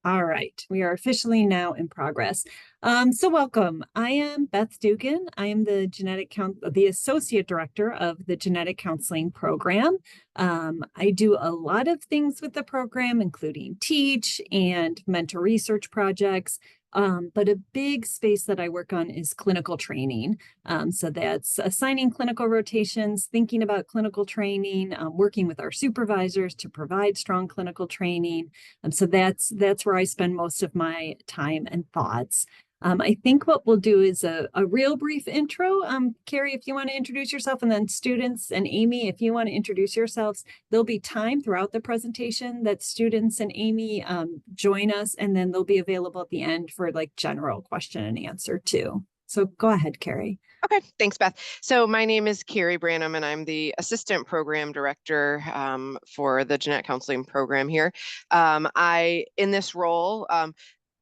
All right, we are officially now in progress. So welcome. I am Beth Dugan. I am the associate director of the genetic counseling program. I do a lot of things with the program, including teach and mentor research projects. But a big space that I work on is clinical training. So that's assigning clinical rotations, thinking about clinical training, working with our supervisors to provide strong clinical training. So that's where I spend most of my time and thoughts. I think what we'll do is a real brief intro. Carrie, if you want to introduce yourself, and then students and Amy, if you want to introduce yourselves, there'll be time throughout the presentation that students and Amy join us, and then they'll be available at the end for like general question and answer too. So go ahead, Carrie. Okay, thanks, Beth. So my name is Carrie Branham, and I'm the assistant program director for the genetic counseling program here. In this role,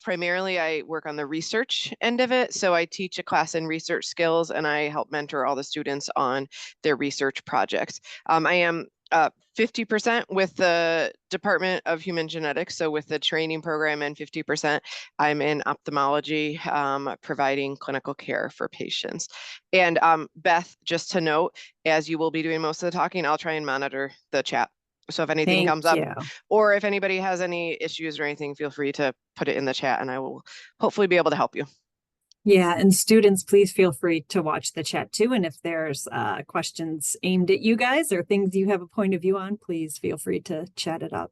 primarily I work on the research end of it. So I teach a class in research skills, and I help mentor all the students on their research projects. I am 50% with the Department of Human Genetics, so with the training program, and 50% I'm in ophthalmology, providing clinical care for patients. And Beth, just to note, as you will be doing most of the talking, I'll try and monitor the chat. So if anything Thank comes up, you. or if anybody has any issues or anything, feel free to put it in the chat, and I will hopefully be able to help you. Yeah, and students, please feel free to watch the chat too. And if there's questions aimed at you guys or things you have a point of view on, please feel free to chat it up.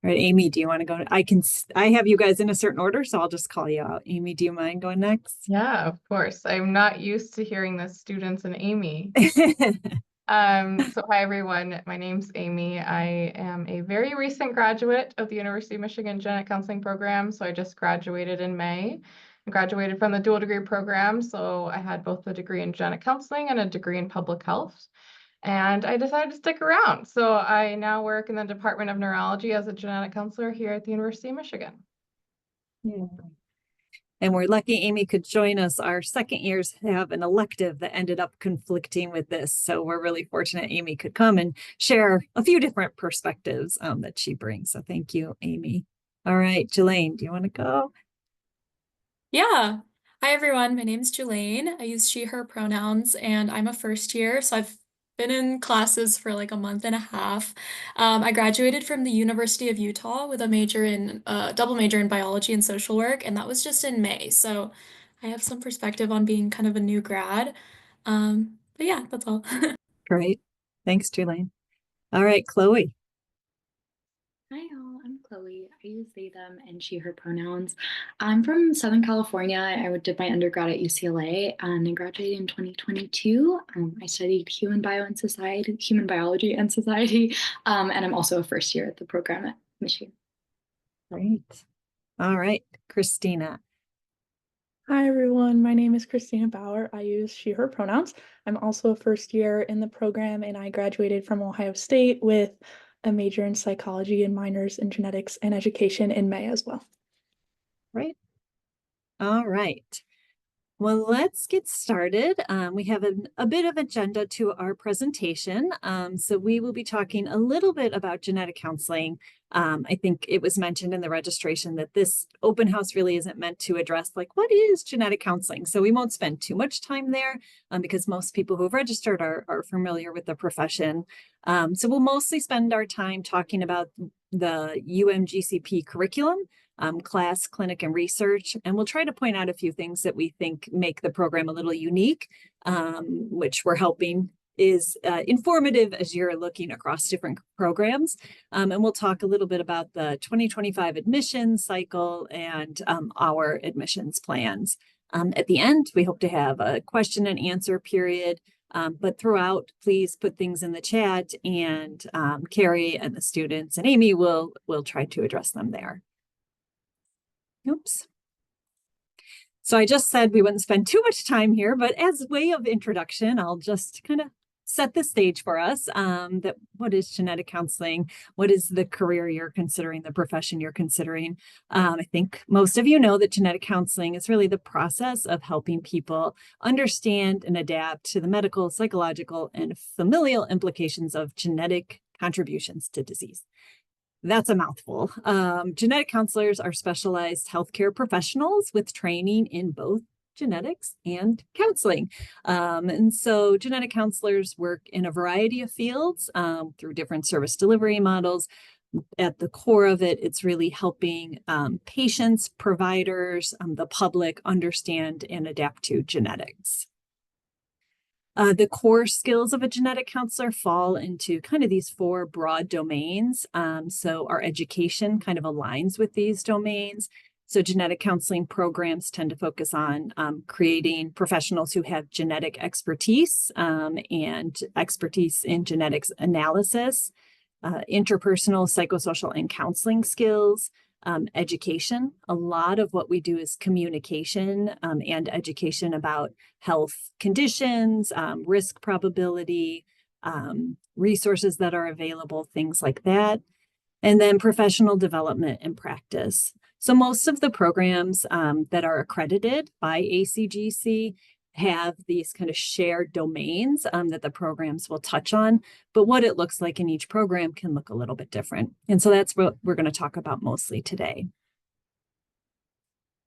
All right, Amy, do you want to go? I have you guys in a certain order, so I'll just call you out. Amy, do you mind going next? Yeah, of course. I'm not used to hearing the students and Amy. So hi everyone, my name's Amy. I am a very recent graduate of the University of Michigan Genetic Counseling Program. So I just graduated in May. I graduated from the dual degree program. So I had both a degree in genetic counseling and a degree in public health. And I decided to stick around. So I now work in the Department of Neurology as a genetic counselor here at the University of Michigan. Yeah. And we're lucky Amy could join us. Our second years have an elective that ended up conflicting with this. So we're really fortunate Amy could come and share a few different perspectives that she brings. So thank you, Amy. All right, Jelaine, do you want to go? Yeah. Hi, everyone. My name's Jelaine. I use she, her pronouns, and I'm a first year. So I've been in classes for like a month and a half. I graduated from the University of Utah with a double major in biology and social work, and that was just in May. So I have some perspective on being kind of a new grad. But yeah, that's all. Great. Thanks, Jelaine. All right, Chloe. Hi, all. I'm Chloe. I use they, them, and she, her pronouns. I'm from Southern California. I did my undergrad at UCLA and I graduated in 2022. I studied human biology and society, and I'm also a first year at the program at Michigan. Great. All right, Christina. Hi, everyone. My name is Christina Bauer. I use she, her pronouns. I'm also a first year in the program, and I graduated from Ohio State with a major in psychology and minors in genetics and education in May as well. Right. All right. Well, let's get started. We have a bit of agenda to our presentation. So we will be talking a little bit about genetic counseling. I think it was mentioned in the registration that this open house really isn't meant to address like, what is genetic counseling? So we won't spend too much time there because most people who have registered are familiar with the profession. So we'll mostly spend our time talking about the UMGCP curriculum, class, clinic, and research. And we'll try to point out a few things that we think make the program a little unique, which we're hoping is informative as you're looking across different programs. And we'll talk a little bit about the 2025 admissions cycle and our admissions plans. At the end, we hope to have a question and answer period. But throughout, please put things in the chat, and Carrie and the students and Amy will try to address them there. Oops. So I just said we wouldn't spend too much time here, but as way of introduction, I'll just kind of set the stage for us. That what is genetic counseling? What is the career you're considering, the profession you're considering? I think most of you know that genetic counseling is really the process of helping people understand and adapt to the medical, psychological, and familial implications of genetic contributions to disease. That's a mouthful. Genetic counselors are specialized healthcare professionals with training in both genetics and counseling. And so genetic counselors work in a variety of fields through different service delivery models. At the core of it, it's really helping patients, providers, the public understand and adapt to genetics. The core skills of a genetic counselor fall into kind of these four broad domains. So our education kind of aligns with these domains. So genetic counseling programs tend to focus on creating professionals who have genetic expertise and expertise in genetics analysis, interpersonal, psychosocial, and counseling skills, education. A lot of what we do is communication and education about health conditions, risk probability, resources that are available, things like that. And then professional development and practice. So most of the programs that are accredited by ACGC have these kind of shared domains that the programs will touch on, but what it looks like in each program can look a little bit different. And so that's what we're going to talk about mostly today.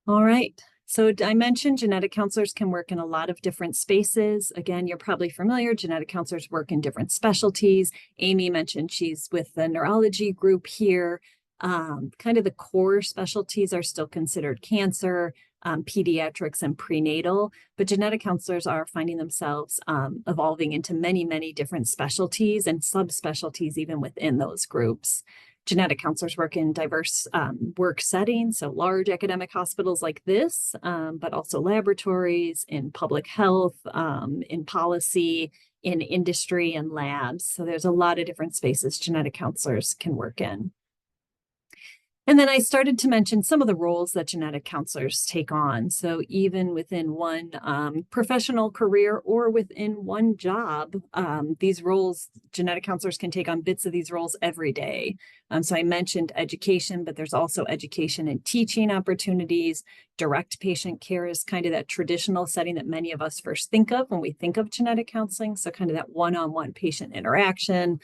All right. So I mentioned genetic counselors can work in a lot of different spaces. Again, you're probably familiar, genetic counselors work in different specialties. Amy mentioned she's with the neurology group here. Kind of the core specialties are still considered cancer, pediatrics, and prenatal, but genetic counselors are finding themselves evolving into many, many different specialties and subspecialties even within those groups. Genetic counselors work in diverse work settings, so large academic hospitals like this, but also laboratories, in public health, in policy, in industry, and labs. So there's a lot of different spaces genetic counselors can work in. And then I started to mention some of the roles that genetic counselors take on. So even within one professional career or within one job, these roles, genetic counselors can take on bits of these roles every day. So I mentioned education, but there's also education and teaching opportunities. Direct patient care is kind of that traditional setting that many of us first think of when we think of genetic counseling. So kind of that one-on-one patient interaction.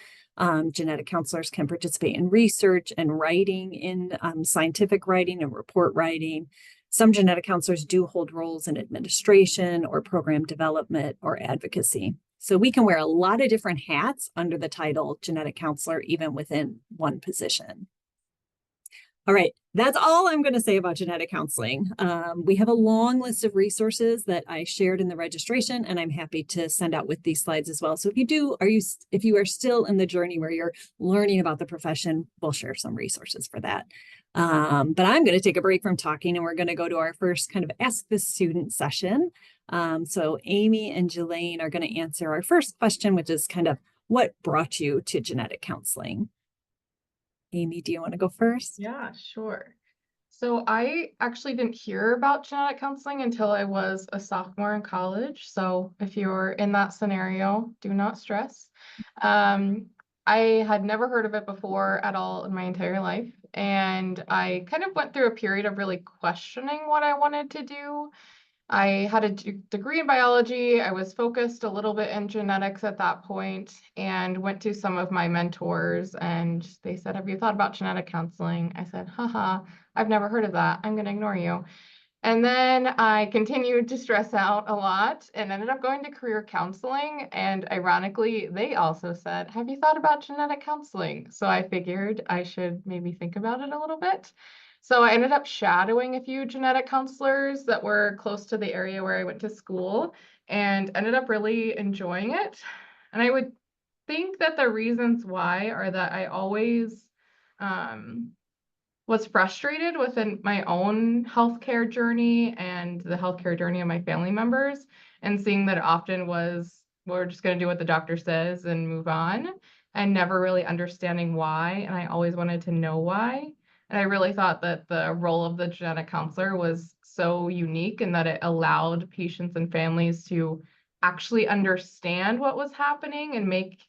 Genetic counselors can participate in research and writing, in scientific writing and report writing. Some genetic counselors do hold roles in administration or program development or advocacy. So we can wear a lot of different hats under the title genetic counselor, even within one position. All right, that's all I'm going to say about genetic counseling. We have a long list of resources that I shared in the registration, and I'm happy to send out with these slides as well. So if you are still in the journey where you're learning about the profession, we'll share some resources for that. But I'm going to take a break from talking, and we're going to go to our first kind of Ask the Student session. So Amy and Jelaine are going to answer our first question, which is kind of what brought you to genetic counseling? Amy, do you want to go first? Yeah, sure. So I actually didn't hear about genetic counseling until I was a sophomore in college. So if you're in that scenario, do not stress. I had never heard of it before at all in my entire life. And I kind of went through a period of really questioning what I wanted to do. I had a degree in biology. I was focused a little bit in genetics at that point and went to some of my mentors and they said, "Have you thought about genetic counseling?" I said, "Haha, I've never heard of that. I'm going to ignore you." And then I continued to stress out a lot and ended up going to career counseling. And ironically, they also said, "Have you thought about genetic counseling?" So I figured I should maybe think about it a little bit. So I ended up shadowing a few genetic counselors that were close to the area where I went to school and ended up really enjoying it. And I would think that the reasons why are that I always was frustrated within my own healthcare journey and the healthcare journey of my family members, and seeing that it often was, we're just going to do what the doctor says and move on, and never really understanding why. And I always wanted to know why. And I really thought that the role of the genetic counselor was so unique in that it allowed patients and families to actually understand what was happening and make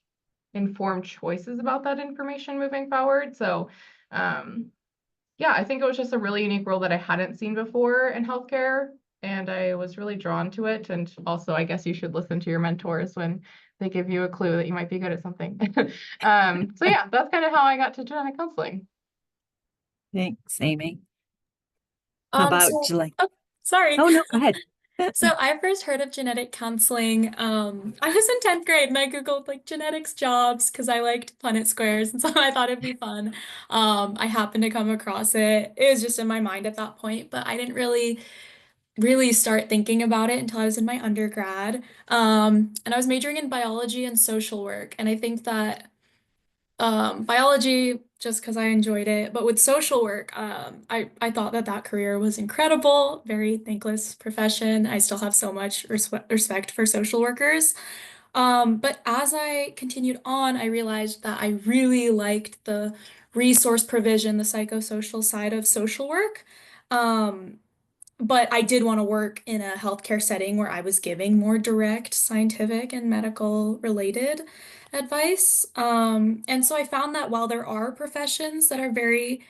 informed choices about that information moving forward. So, yeah, I think it was just a really unique role that I hadn't seen before in healthcare, and I was really drawn to it. And also, I guess you should listen to your mentors when they give you a clue that you might be good at something. So yeah, that's kind of how I got to genetic counseling. Thanks, Amy. How about Julie? Oh, sorry. Oh, no, go ahead. So I first heard of genetic counseling. I was in 10th grade and I Googled like genetics jobs because I liked Punnett squares and so I thought it'd be fun. I happened to come across it. It was just in my mind at that point, but I didn't really start thinking about it until I was in my undergrad. And I was majoring in biology and social work. And I think that biology just because I enjoyed it, but with social work, I thought that that career was incredible, very thankless profession. I still have so much respect for social workers. But as I continued on, I realized that I really liked the resource provision, the psychosocial side of social work. Um, but I did want to work in a healthcare setting where I was giving more direct scientific and medical related advice. And so I found that while there are professions that are very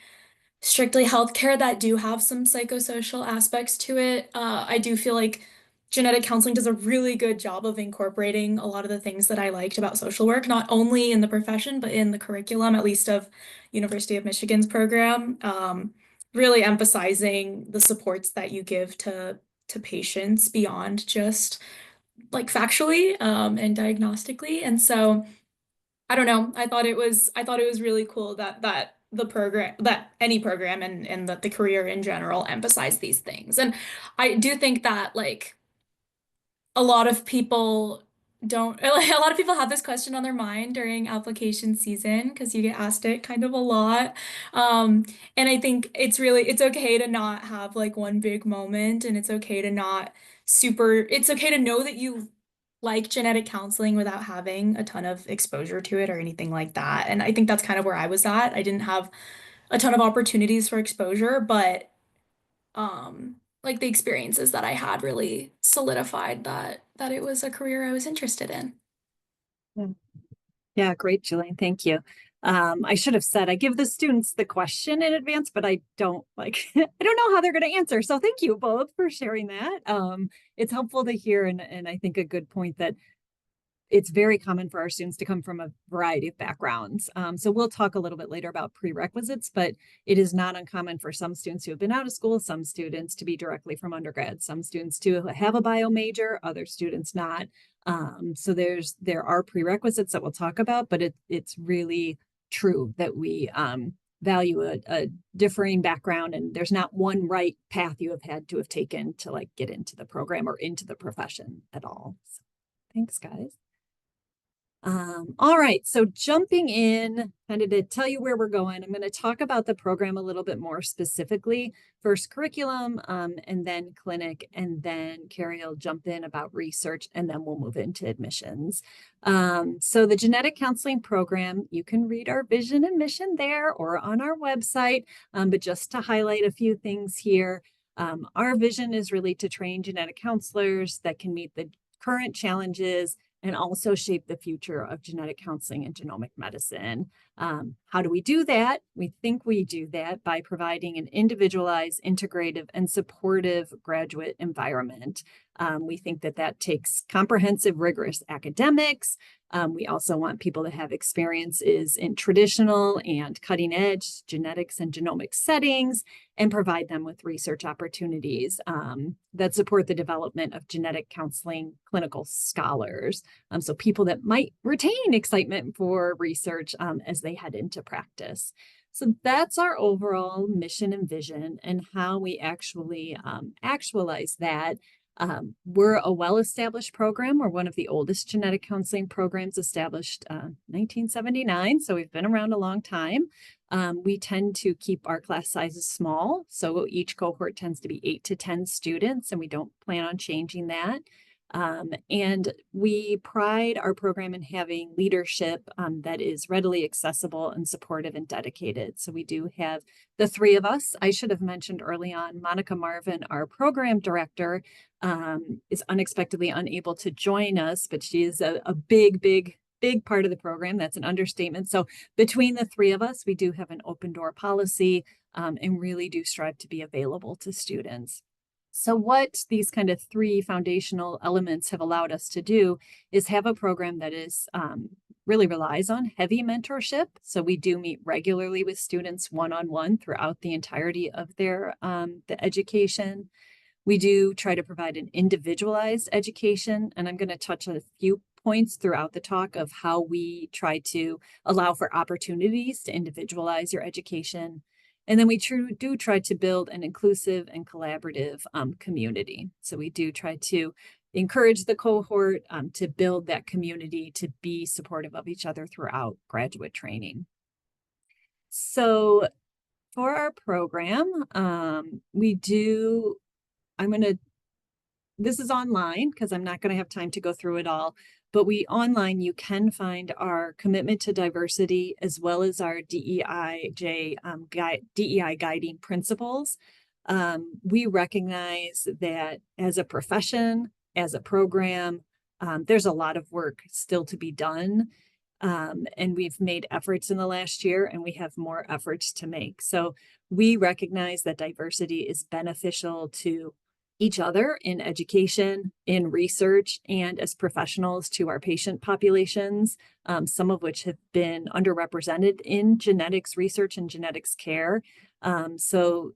strictly healthcare that do have some psychosocial aspects to it, I do feel like genetic counseling does a really good job of incorporating a lot of the things that I liked about social work, not only in the profession, but in the curriculum, at least of University of Michigan's program. Really emphasizing the supports that you give to patients beyond just like factually and diagnostically. And so I don't know. I thought it was really cool that the program that any program and that the career in general emphasize these things. And I do think that like a lot of people don't like a lot of people have this question on their mind during application season because you get asked it kind of a lot. Um, and I think it's okay to not have like one big moment and it's okay to not it's okay to know that you like genetic counseling without having a ton of exposure to it or anything like that. And I think that's kind of where I was at. I didn't have a ton of opportunities for exposure, but like the experiences that I had really solidified that it was a career I was interested in. Yeah, yeah, great, Julian. Thank you. I should have said I give the students the question in advance, but I don't like I don't know how they're going to answer. So thank you both for sharing that. It's helpful to hear, and I think a good point that it's very common for our students to come from a variety of backgrounds. So we'll talk a little bit later about prerequisites, but it is not uncommon for some students who have been out of school, some students to be directly from undergrad, some students to have a bio major, other students not. So there are prerequisites that we'll talk about, but it's really true that we value a differing background, and there's not one right path you have had to have taken to like get into the program or into the profession at all. So, thanks, guys. All right, so jumping in, kind of to tell you where we're going, I'm going to talk about the program a little bit more specifically. First curriculum, and then clinic, and then Carrie will jump in about research, and then we'll move into admissions. So the genetic counseling program, you can read our vision and mission there or on our website, but just to highlight a few things here, our vision is really to train genetic counselors that can meet the current challenges and also shape the future of genetic counseling and genomic medicine. How do we do that? We think we do that by providing an individualized, integrative, and supportive graduate environment. We think that that takes comprehensive, rigorous academics. We also want people to have experiences in traditional and cutting edge genetics and genomics settings and provide them with research opportunities that support the development of genetic counseling clinical scholars. So people that might retain excitement for research as they head into practice. So that's our overall mission and vision and how we actually actualize that. We're a well-established program. We're one of the oldest genetic counseling programs established 1979. So we've been around a long time. We tend to keep our class sizes small. So each cohort tends to be 8 to 10 students, and we don't plan on changing that. And we pride our program in having leadership that is readily accessible and supportive and dedicated. So we do have the three of us. I should have mentioned early on, Monica Marvin, our program director, is unexpectedly unable to join us, but she is a big part of the program. That's an understatement. So between the three of us, we do have an open door policy and really do strive to be available to students. So what these kind of three foundational elements have allowed us to do is have a program that is really relies on heavy mentorship. So we do meet regularly with students one-on-one throughout the entirety of their the education. We do try to provide an individualized education, and I'm going to touch on a few points throughout the talk of how we try to allow for opportunities to individualize your education. And then we do try to build an inclusive and collaborative community. So we do try to encourage the cohort to build that community, to be supportive of each other throughout graduate training. So for our program, this is online because I'm not going to have time to go through it all, but online you can find our commitment to diversity as well as our DEI guiding principles. We recognize that as a profession, as a program, there's a lot of work still to be done. And we've made efforts in the last year, and we have more efforts to make. So we recognize that diversity is beneficial to each other in education, in research, and as professionals to our patient populations, some of which have been underrepresented in genetics research and genetics care. So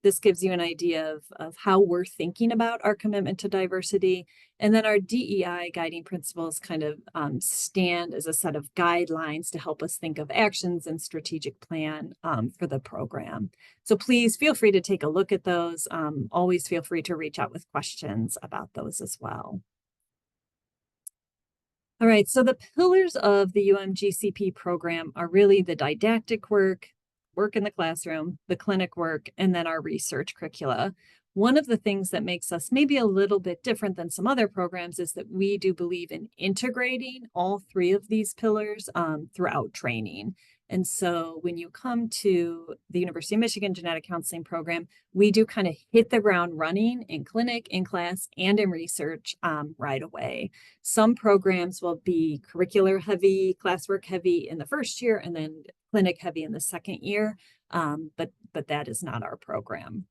this gives you an idea of how we're thinking about our commitment to diversity. And then our DEI guiding principles kind of stand as a set of guidelines to help us think of actions and strategic plan for the program. So please feel free to take a look at those. Always feel free to reach out with questions about those as well. All right, so the pillars of the UMGCP program are really the didactic work in the classroom, the clinic work, and then our research curricula. One of the things that makes us maybe a little bit different than some other programs is that we do believe in integrating all three of these pillars throughout training. And so when you come to the University of Michigan Genetic Counseling Program, we do kind of hit the ground running in clinic, in class, and in research right away. Some programs will be curricular heavy, classwork heavy in the first year, and then clinic heavy in the second year, but that is not our program.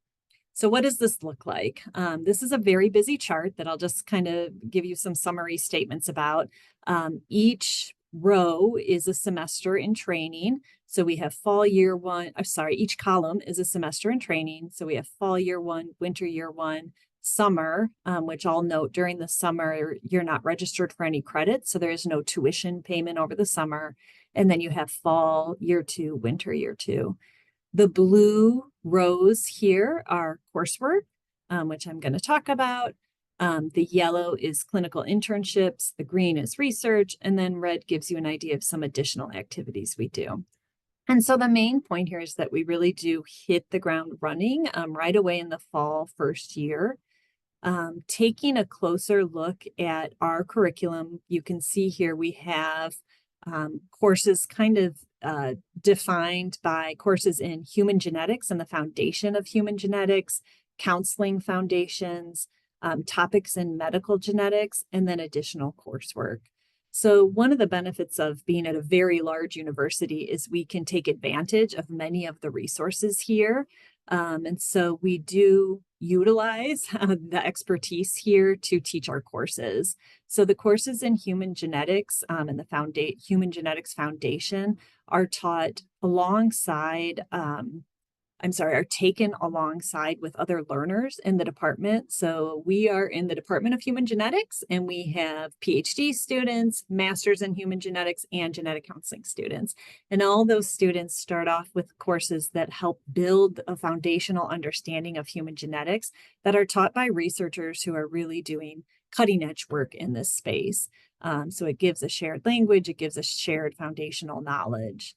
So what does this look like? This is a very busy chart that I'll just kind of give you some summary statements about. Each row is a semester in training. So we have fall year one, each column is a semester in training. So we have fall year one, winter year one, summer, which I'll note during the summer, you're not registered for any credits. So there is no tuition payment over the summer. And then you have fall year two, winter year two. The blue rows here are coursework, which I'm going to talk about. The yellow is clinical internships, the green is research, and then red gives you an idea of some additional activities we do. And so the main point here is that we really do hit the ground running right away in the fall first year. Taking a closer look at our curriculum, you can see here we have courses kind of defined by courses in human genetics and the foundation of human genetics, counseling foundations, topics in medical genetics, and then additional coursework. So one of the benefits of being at a very large university is we can take advantage of many of the resources here. And so we do utilize the expertise here to teach our courses. So the courses in human genetics and the Human Genetics Foundation are taught alongside, are taken alongside with other learners in the department. So we are in the Department of Human Genetics, and we have PhD students, masters in human genetics, and genetic counseling students. And all those students start off with courses that help build a foundational understanding of human genetics that are taught by researchers who are really doing cutting edge work in this space. So it gives a shared language, it gives a shared foundational knowledge.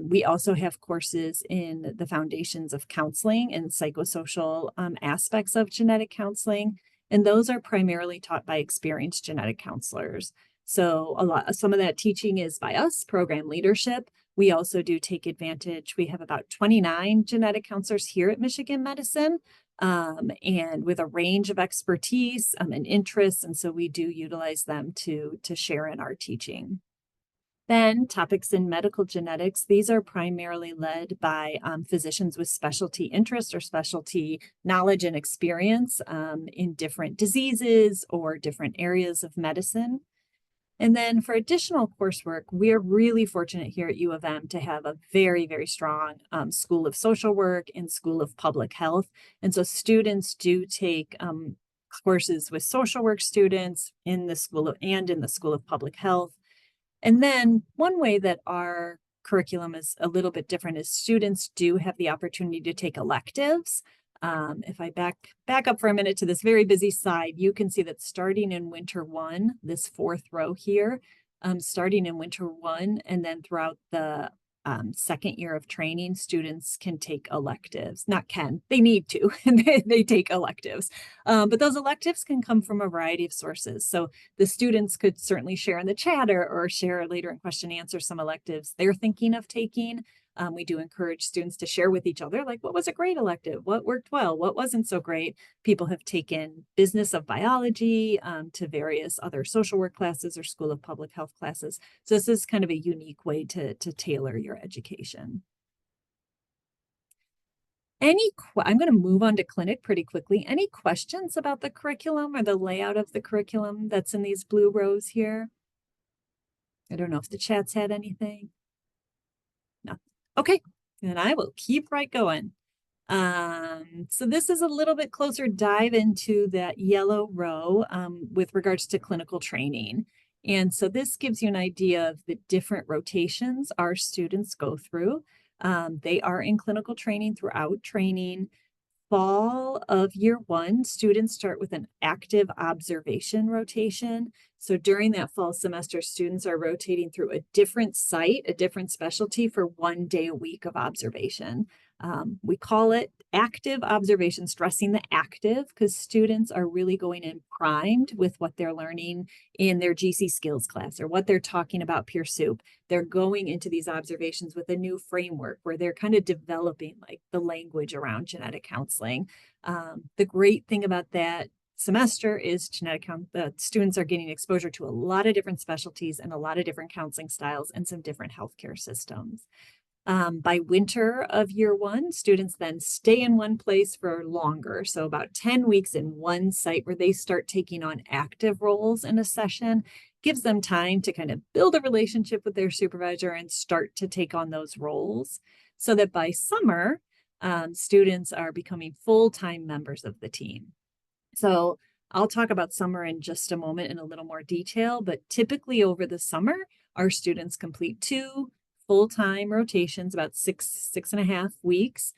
We also have courses in the foundations of counseling and psychosocial aspects of genetic counseling, and those are primarily taught by experienced genetic counselors. So some of that teaching is by us, program leadership. We also do take advantage. We have about 29 genetic counselors here at Michigan Medicine, and with a range of expertise and interests, and so we do utilize them to share in our teaching. Then topics in medical genetics, these are primarily led by physicians with specialty interest or specialty knowledge and experience in different diseases or different areas of medicine. And then for additional coursework, we are really fortunate here at U of M to have a very, very strong School of Social Work and School of Public Health. And so students do take courses with social work students in the School of Public Health. And then one way that our curriculum is a little bit different is students do have the opportunity to take electives. If I back up for a minute to this very busy slide, you can see that starting in winter one, this fourth row here, starting in winter one, and then throughout the second year of training, students can take electives. Not can, they need to, and they take electives. But those electives can come from a variety of sources. So the students could certainly share in the chat or share later in question answer some electives they're thinking of taking. We do encourage students to share with each other, like, what was a great elective? What worked well? What wasn't so great? People have taken business of biology to various other social work classes or School of Public Health classes. So this is kind of a unique way to tailor your education. I'm going to move on to clinic pretty quickly. Any questions about the curriculum or the layout of the curriculum that's in these blue rows here? I don't know if the chat's had anything. No. Okay, then I will keep right going. So this is a little bit closer dive into that yellow row with regards to clinical training. And so this gives you an idea of the different rotations our students go through. They are in clinical training throughout training. Fall of year one, students start with an active observation rotation. So during that fall semester, students are rotating through a different site, a different specialty for 1 day a week of observation. We call it active observation, stressing the active, because students are really going in primed with what they're learning in their GC skills class or what they're talking about peer soup. They're going into these observations with a new framework where they're kind of developing like the language around genetic counseling. The great thing about that semester is the students are getting exposure to a lot of different specialties and a lot of different counseling styles and some different healthcare systems. By winter of year one, students then stay in one place for longer. So about 10 weeks in one site where they start taking on active roles in a session, gives them time to kind of build a relationship with their supervisor and start to take on those roles so that by summer, students are becoming full-time members of the team. So I'll talk about summer in just a moment in a little more detail, but typically over the summer, our students complete 2 full-time rotations, about 6.5 weeks.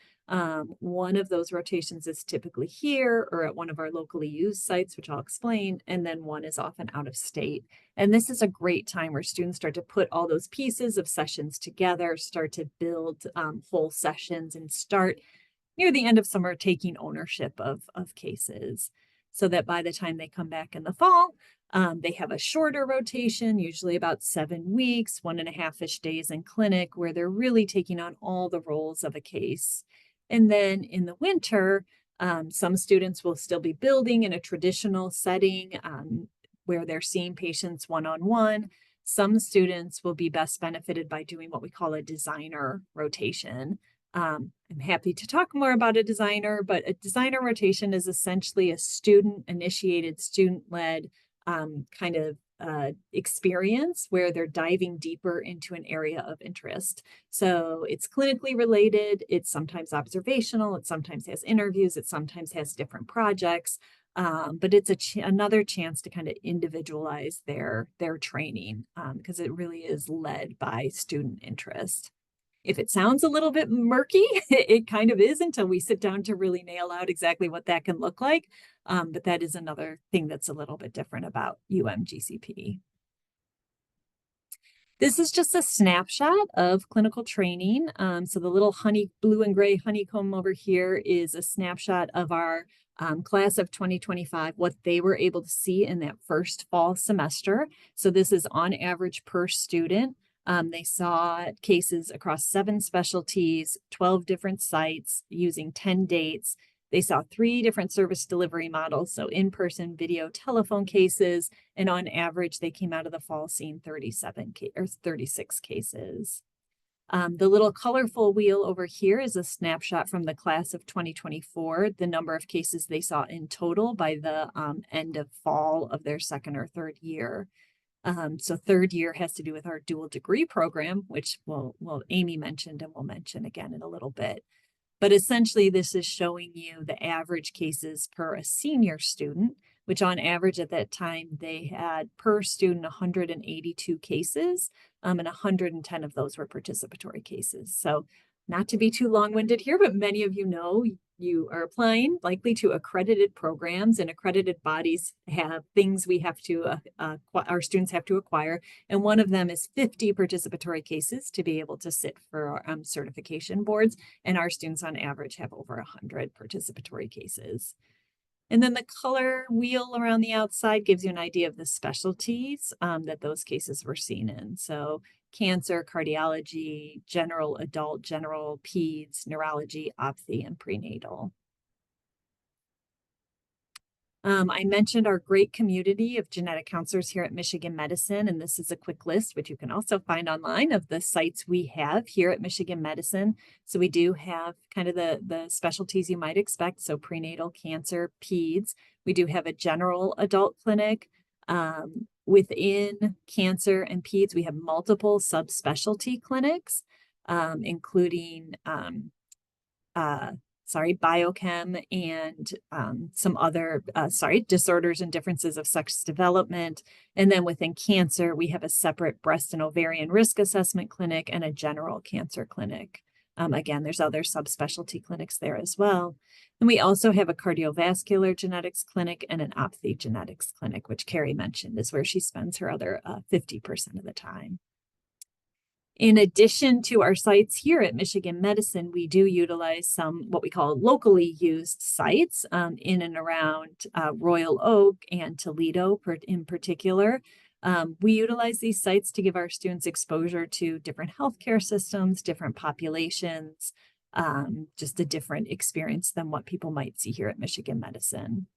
One of those rotations is typically here or at one of our locally used sites, which I'll explain, and then one is often out of state. And this is a great time where students start to put all those pieces of sessions together, start to build whole sessions, and start near the end of summer taking ownership of cases so that by the time they come back in the fall, they have a shorter rotation, usually about 7 weeks, 1.5-ish days in clinic, where they're really taking on all the roles of a case. And then in the winter, some students will still be building in a traditional setting where they're seeing patients one-on-one. Some students will be best benefited by doing what we call a designer rotation. I'm happy to talk more about a designer, but a designer rotation is essentially a student-initiated, student-led kind of experience where they're diving deeper into an area of interest. So it's clinically related, it's sometimes observational, it sometimes has interviews, it sometimes has different projects, but it's another chance to kind of individualize their training because it really is led by student interest. If it sounds a little bit murky, it kind of is until we sit down to really nail out exactly what that can look like. But that is another thing that's a little bit different about UMGCP. This is just a snapshot of clinical training. So the little blue and gray honeycomb over here is a snapshot of our class of 2025, what they were able to see in that first fall semester. So this is on average per student. They saw cases across 7 specialties, 12 different sites using 10 dates. They saw 3 different service delivery models, so in-person, video, telephone cases, and on average, they came out of the fall seeing 36 cases. The little colorful wheel over here is a snapshot from the class of 2024, the number of cases they saw in total by the end of fall of their second or third year. So third year has to do with our dual degree program, which Amy mentioned and we'll mention again in a little bit. But essentially, this is showing you the average cases per a senior student, which on average at that time, they had per student 182 cases, and 110 of those were participatory cases. So not to be too long-winded here, but many of you know you are applying likely to accredited programs, and accredited bodies have things we have to, our students have to acquire. And one of them is 50 participatory cases to be able to sit for certification boards. And our students on average have over 100 participatory cases. And then the color wheel around the outside gives you an idea of the specialties that those cases were seen in. So cancer, cardiology, general adult, general peds, neurology, ophthy, and prenatal. I mentioned our great community of genetic counselors here at Michigan Medicine, and this is a quick list, which you can also find online, of the sites we have here at Michigan Medicine. So we do have kind of the specialties you might expect. So prenatal, cancer, peds. We do have a general adult clinic. Within cancer and peds, we have multiple subspecialty clinics, including biochem and some other, disorders and differences of sex development. And then within cancer, we have a separate breast and ovarian risk assessment clinic and a general cancer clinic. Again, there's other subspecialty clinics there as well. And we also have a cardiovascular genetics clinic and an ophthy genetics clinic, which Carrie mentioned is where she spends her other 50% of the time. In addition to our sites here at Michigan Medicine, we do utilize some what we call locally used sites in and around Royal Oak and Toledo in particular. We utilize these sites to give our students exposure to different healthcare systems, different populations, just a different experience than what people might see here at Michigan Medicine.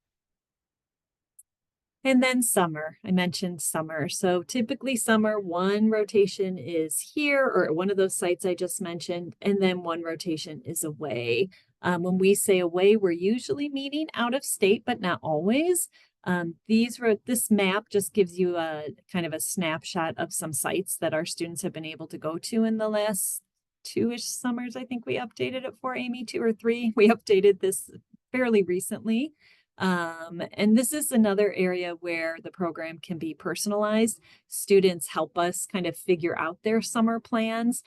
And then summer, I mentioned summer. So typically summer, one rotation is here or one of those sites I just mentioned, and then one rotation is away. When we say away, we're usually meeting out of state, but not always. This map just gives you a kind of a snapshot of some sites that our students have been able to go to in the last two-ish summers. I think we updated it for Amy, 2 or 3. We updated this fairly recently. And this is another area where the program can be personalized. Students help us kind of figure out their summer plans.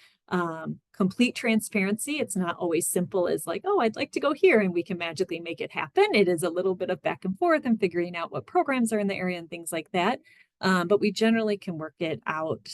Complete transparency. It's not always simple as like, oh, I'd like to go here and we can magically make it happen. It is a little bit of back and forth and figuring out what programs are in the area and things like that. But we generally can work it out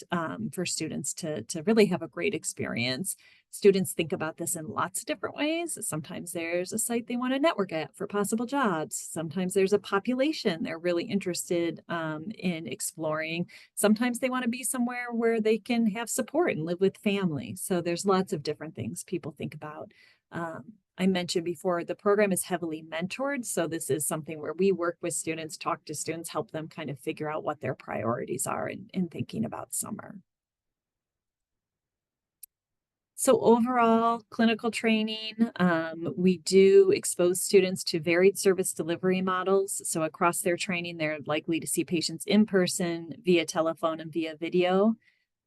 for students to really have a great experience. Students think about this in lots of different ways. Sometimes there's a site they want to network at for possible jobs. Sometimes there's a population they're really interested in exploring. Sometimes they want to be somewhere where they can have support and live with family. So there's lots of different things people think about. I mentioned before, the program is heavily mentored. So this is something where we work with students, talk to students, help them kind of figure out what their priorities are in thinking about summer. So overall, clinical training, we do expose students to varied service delivery models. So across their training, they're likely to see patients in person, via telephone, and via video.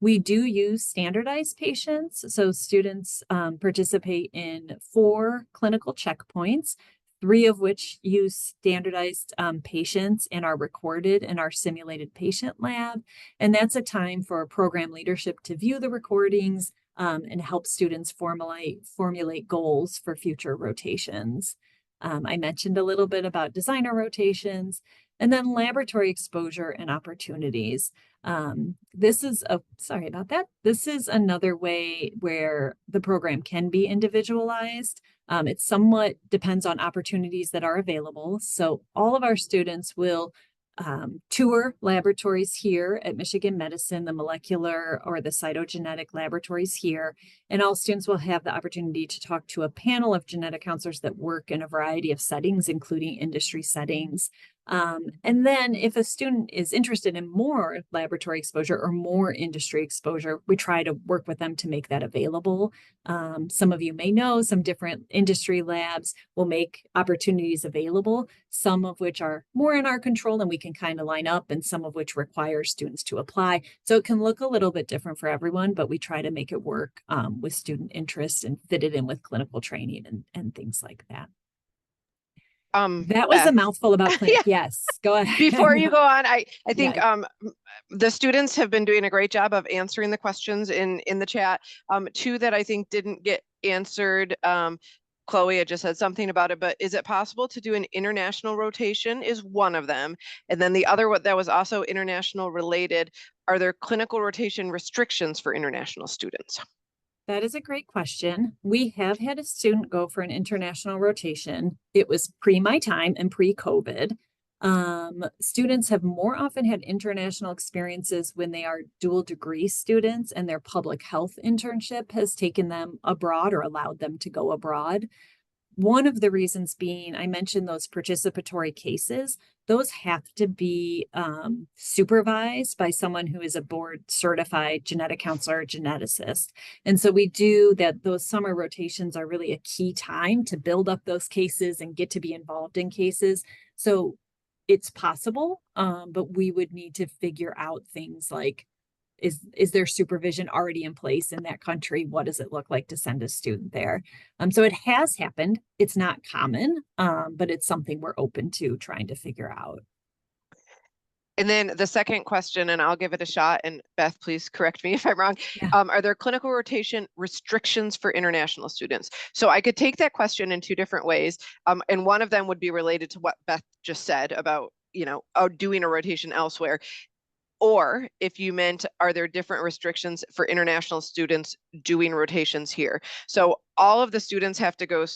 We do use standardized patients. So students participate in 4 clinical checkpoints, 3 of which use standardized patients and are recorded in our simulated patient lab. And that's a time for program leadership to view the recordings and help students formulate goals for future rotations. I mentioned a little bit about designer rotations and then laboratory exposure and opportunities. This is another way where the program can be individualized. It somewhat depends on opportunities that are available. So all of our students will tour laboratories here at Michigan Medicine, the molecular or the cytogenetic laboratories here, and all students will have the opportunity to talk to a panel of genetic counselors that work in a variety of settings, including industry settings. And then if a student is interested in more laboratory exposure or more industry exposure, we try to work with them to make that available. Some of you may know some different industry labs will make opportunities available, some of which are more in our control and we can kind of line up, and some of which require students to apply. So it can look a little bit different for everyone, but we try to make it work with student interest and fit it in with clinical training and things like that. That was Beth. a mouthful about clinic. Yeah. Yes, go ahead. Before you go on, I think Yeah. the students have been doing a great job of answering the questions in the chat. Two that I think didn't get answered. Chloe had just said something about it, but is it possible to do an international rotation is one of them. And then the other one that was also international related, are there clinical rotation restrictions for international students? That is a great question. We have had a student go for an international rotation. It was pre my time and pre-COVID. Students have more often had international experiences when they are dual degree students and their public health internship has taken them abroad or allowed them to go abroad. One of the reasons being, I mentioned those participatory cases, those have to be supervised by someone who is a board certified genetic counselor or geneticist. And so we do that. Those summer rotations are really a key time to build up those cases and get to be involved in cases. So it's possible, but we would need to figure out things like, is there supervision already in place in that country? What does it look like to send a student there? So it has happened. It's not common, but it's something we're open to trying to figure out. And then the second question, and I'll give it a shot, and Beth, please correct me if I'm wrong. Yeah. Are there clinical rotation restrictions for international students? So I could take that question in two different ways. And one of them would be related to what Beth just said about, doing a rotation elsewhere. Or if you meant, are there different restrictions for international students doing rotations here? So all of the students have to go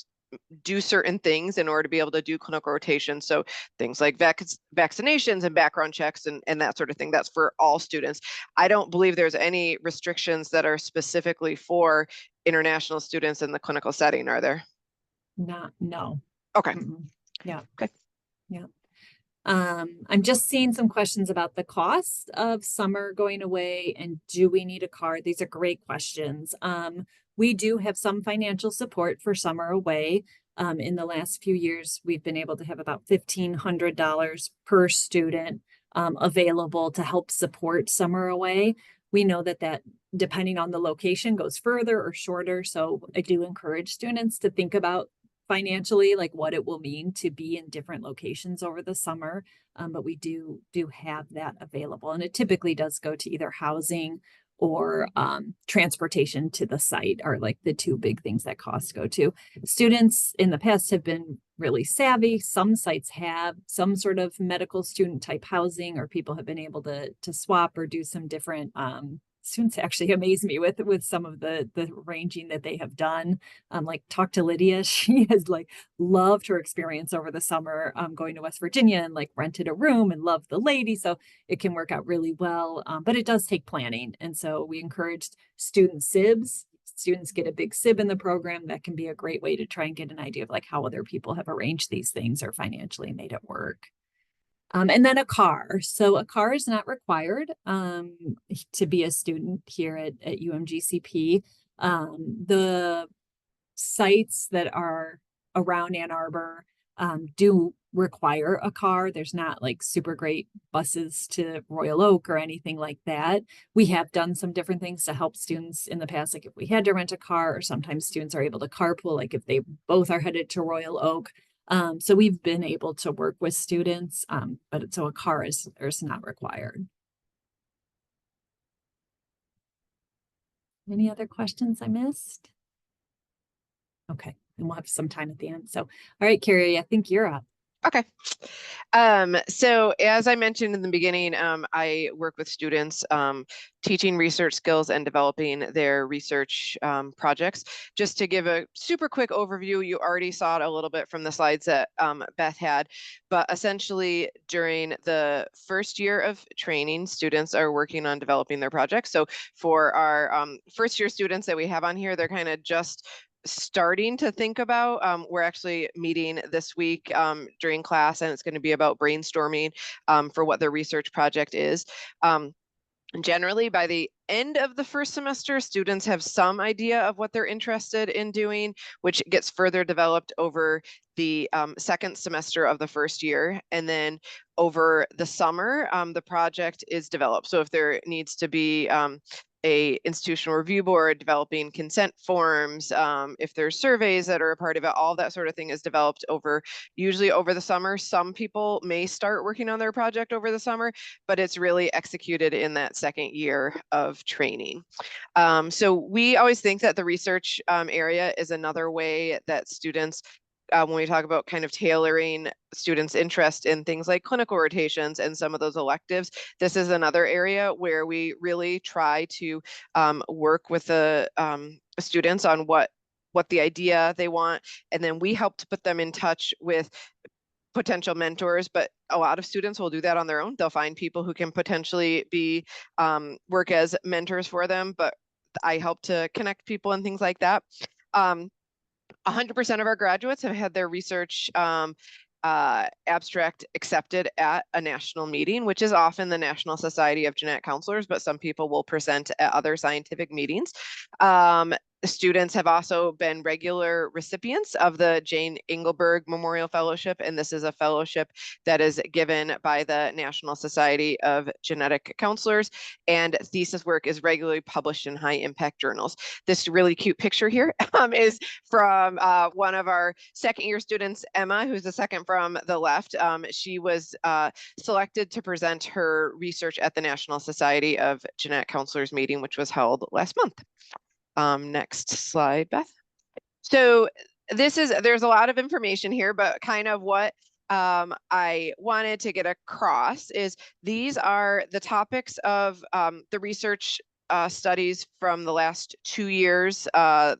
do certain things in order to be able to do clinical rotations. So things like vaccinations and background checks and that sort of thing. That's for all students. I don't believe there's any restrictions that are specifically for international students in the clinical setting, are there? No. Okay. Yeah. Okay. Yeah. I'm just seeing some questions about the cost of summer going away and do we need a car? These are great questions. We do have some financial support for summer away. In the last few years, we've been able to have about $1,500 per student available to help support summer away. We know that depending on the location goes further or shorter. So I do encourage students to think about financially, like what it will mean to be in different locations over the summer. But we do have that available. And it typically does go to either housing or transportation to the site are like the two big things that costs go to. Students in the past have been really savvy. Some sites have some sort of medical student type housing, or people have been able to swap or do some different students actually amaze me with some of the ranging that they have done. Like talk to Lydia. She has like loved her experience over the summer going to West Virginia and like rented a room and loved the lady. So it can work out really well, but it does take planning. And so we encouraged student SIBs. Students get a big SIB in the program. That can be a great way to try and get an idea of like how other people have arranged these things or financially made it work. And then a car. So a car is not required to be a student here at UMGCP. The sites that are around Ann Arbor do require a car. There's not like super great buses to Royal Oak or anything like that. We have done some different things to help students in the past, like if we had to rent a car, or sometimes students are able to carpool, like if they both are headed to Royal Oak. So we've been able to work with students, but so a car is not required. Any other questions I missed? Okay, and we'll have some time at the end. So, all right, Carrie, I think you're up. Okay. So as I mentioned in the beginning, I work with students teaching research skills and developing their research projects. Just to give a super quick overview, you already saw it a little bit from the slides that Beth had, but essentially during the first year of training, students are working on developing their projects. So for our first year students that we have on here, they're kind of just starting to think about. We're actually meeting this week during class, and it's going to be about brainstorming for what their research project is. Generally, by the end of the first semester, students have some idea of what they're interested in doing, which gets further developed over the second semester of the first year. And then over the summer, the project is developed. So if there needs to be a institutional review board developing consent forms, if there's surveys that are a part of it, all that sort of thing is developed usually over the summer. Some people may start working on their project over the summer, but it's really executed in that second year of training. So we always think that the research area is another way that students, when we talk about kind of tailoring students' interest in things like clinical rotations and some of those electives, this is another area where we really try to work with the students on what the idea they want, and then we help to put them in touch with potential mentors. But a lot of students will do that on their own. They'll find people who can potentially be work as mentors for them, but I help to connect people and things like that. 100% of our graduates have had their research abstract accepted at a national meeting, which is often the National Society of Genetic Counselors, but some people will present at other scientific meetings. Students have also been regular recipients of the Jane Engelberg Memorial Fellowship, and this is a fellowship that is given by the National Society of Genetic Counselors, and thesis work is regularly published in high impact journals. This really cute picture here is from one of our second year students, Emma, who's the second from the left. She was selected to present her research at the National Society of Genetic Counselors meeting, which was held last month. Next slide, Beth. So there's a lot of information here, but kind of what I wanted to get across is these are the topics of the research studies from the last 2 years, the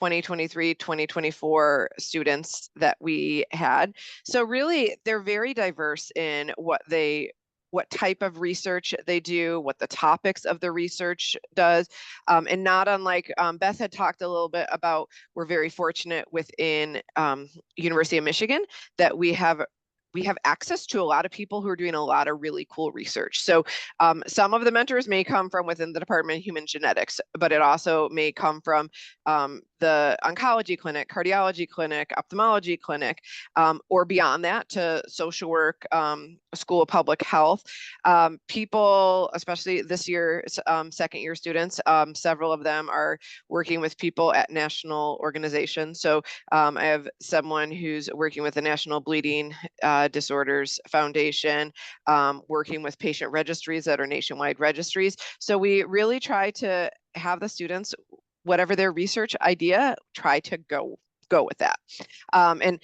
2023-2024 students that we had. So really, they're very diverse in what type of research they do, what the topics of the research does. And not unlike Beth had talked a little bit about, we're very fortunate within University of Michigan that we have access to a lot of people who are doing a lot of really cool research. So some of the mentors may come from within the Department of Human Genetics, but it also may come from the oncology clinic, cardiology clinic, ophthalmology clinic, or beyond that to social work, School of Public Health. People, especially this year, second year students, several of them are working with people at national organizations. So I have someone who's working with the National Bleeding Disorders Foundation, working with patient registries that are nationwide registries. So we really try to have the students, whatever their research idea, try to go with that. And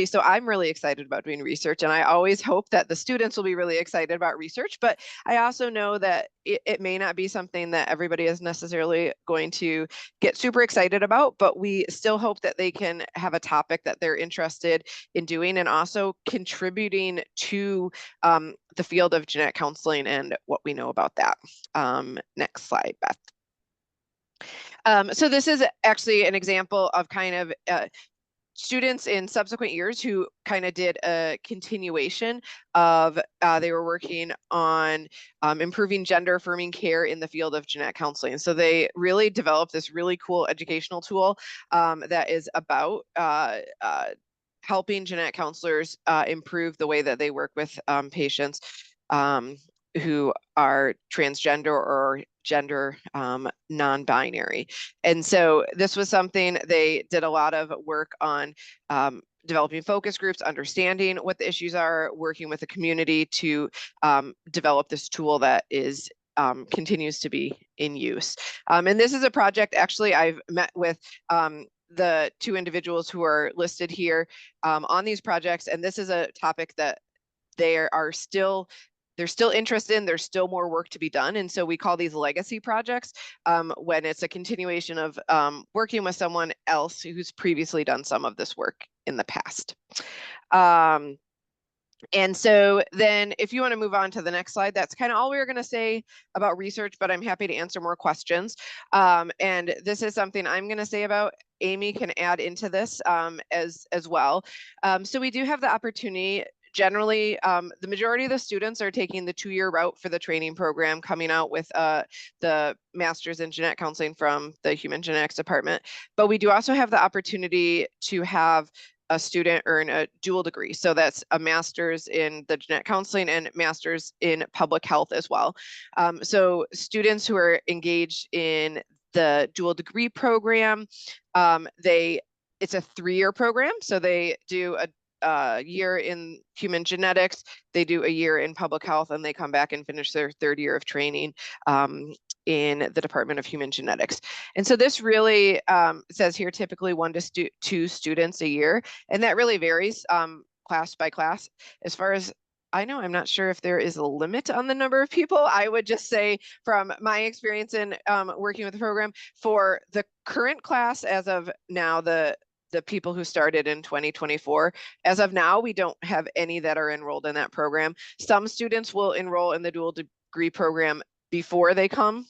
so I'm really excited about doing research, and I always hope that the students will be really excited about research, but I also know that it may not be something that everybody is necessarily going to get super excited about, but we still hope that they can have a topic that they're interested in doing and also contributing to the field of genetic counseling and what we know about that. Next slide, Beth. So this is actually an example of kind of students in subsequent years who kind of did a continuation of, they were working on improving gender affirming care in the field of genetic counseling. So they really developed this really cool educational tool that is about helping genetic counselors improve the way that they work with patients who are transgender or gender non-binary. And so this was something they did a lot of work on, developing focus groups, understanding what the issues are, working with the community to develop this tool that is continues to be in use. And this is a project, actually, I've met with the two individuals who are listed here on these projects, and this is a topic that they're still interested in. There's still more work to be done. And so we call these legacy projects when it's a continuation of working with someone else who's previously done some of this work in the past. And so then if you want to move on to the next slide, that's kind of all we were going to say about research, but I'm happy to answer more questions. And this is something I'm going to say about. Amy can add into this as well. So we do have the opportunity. Generally, the majority of the students are taking the 2-year route for the training program, coming out with the master's in genetic counseling from the human genetics department. But we do also have the opportunity to have a student earn a dual degree. So that's a master's in the genetic counseling and master's in public health as well. So students who are engaged in the dual degree program, it's a 3-year program. So they do a year in human genetics, they do a year in public health, and they come back and finish their 3rd year of training in the Department of Human Genetics. And so this really says here typically 1 to 2 students a year, and that really varies class by class. As far as I know, I'm not sure if there is a limit on the number of people. I would just say from my experience in working with the program, for the current class as of now, the people who started in 2024, as of now, we don't have any that are enrolled in that program. Some students will enroll in the dual degree program before they come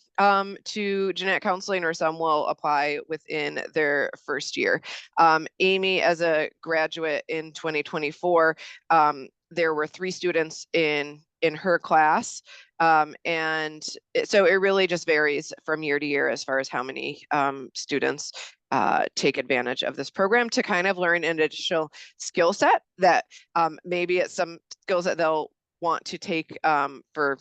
to genetic counseling, or some will apply within their 1st year. Amy, as a graduate in 2024, there were 3 students in her class. And so it really just varies from year to year as far as how many students take advantage of this program to kind of learn an additional skill set that maybe it's some skills that they'll want to take for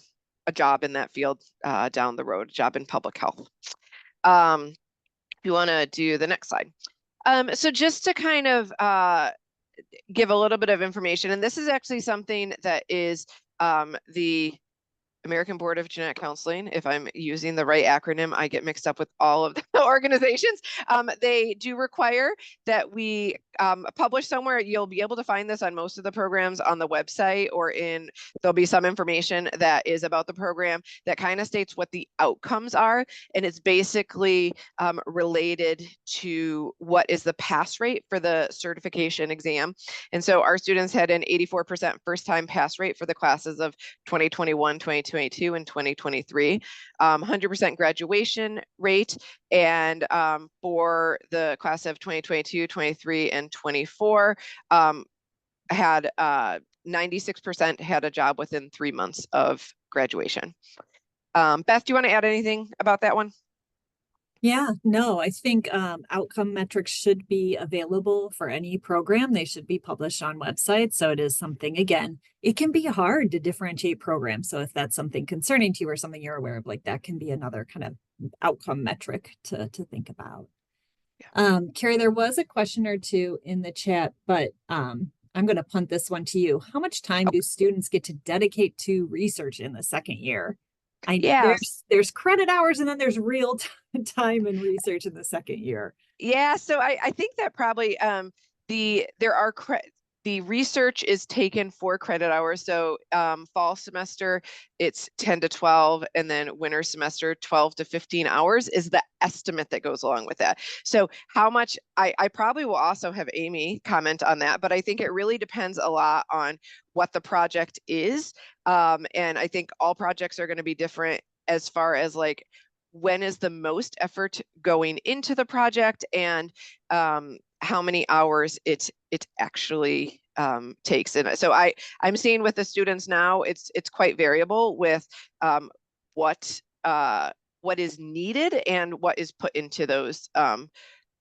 a job in that field down the road, a job in public health. If you want to do the next slide. So just to kind of give a little bit of information, and this is actually something that is the American Board of Genetic Counseling. If I'm using the right acronym, I get mixed up with all of the organizations. They do require that we publish somewhere. You'll be able to find this on most of the programs on the website, or there'll be some information that is about the program that kind of states what the outcomes are. And it's basically related to what is the pass rate for the certification exam. And so our students had an 84% first-time pass rate for the classes of 2021, 2022, and 2023, 100% graduation rate. And for the class of 2022, 23, and 24, had 96% had a job within 3 months of graduation. Beth, do you want to add anything about that one? Yeah, no, I think outcome metrics should be available for any program. They should be published on websites. So it is something, again, it can be hard to differentiate programs. So if that's something concerning to you or something you're aware of, like that can be another kind of outcome metric to think about. Yeah. Carrie, there was a question or two in the chat, but I'm going to punt this one to you. How much time do students get to dedicate to research in the 2nd year? There's credit hours, and then there's real time and research in the 2nd year. Yeah, so I think that probably the research is taken for credit hours. So fall semester, it's 10 to 12, and then winter semester, 12 to 15 hours is the estimate that goes along with that. So how much, I probably will also have Amy comment on that, but I think it really depends a lot on what the project is. And I think all projects are going to be different as far as like, when is the most effort going into the project, and how many hours it actually takes. And so I'm seeing with the students now, it's quite variable with what is needed and what is put into those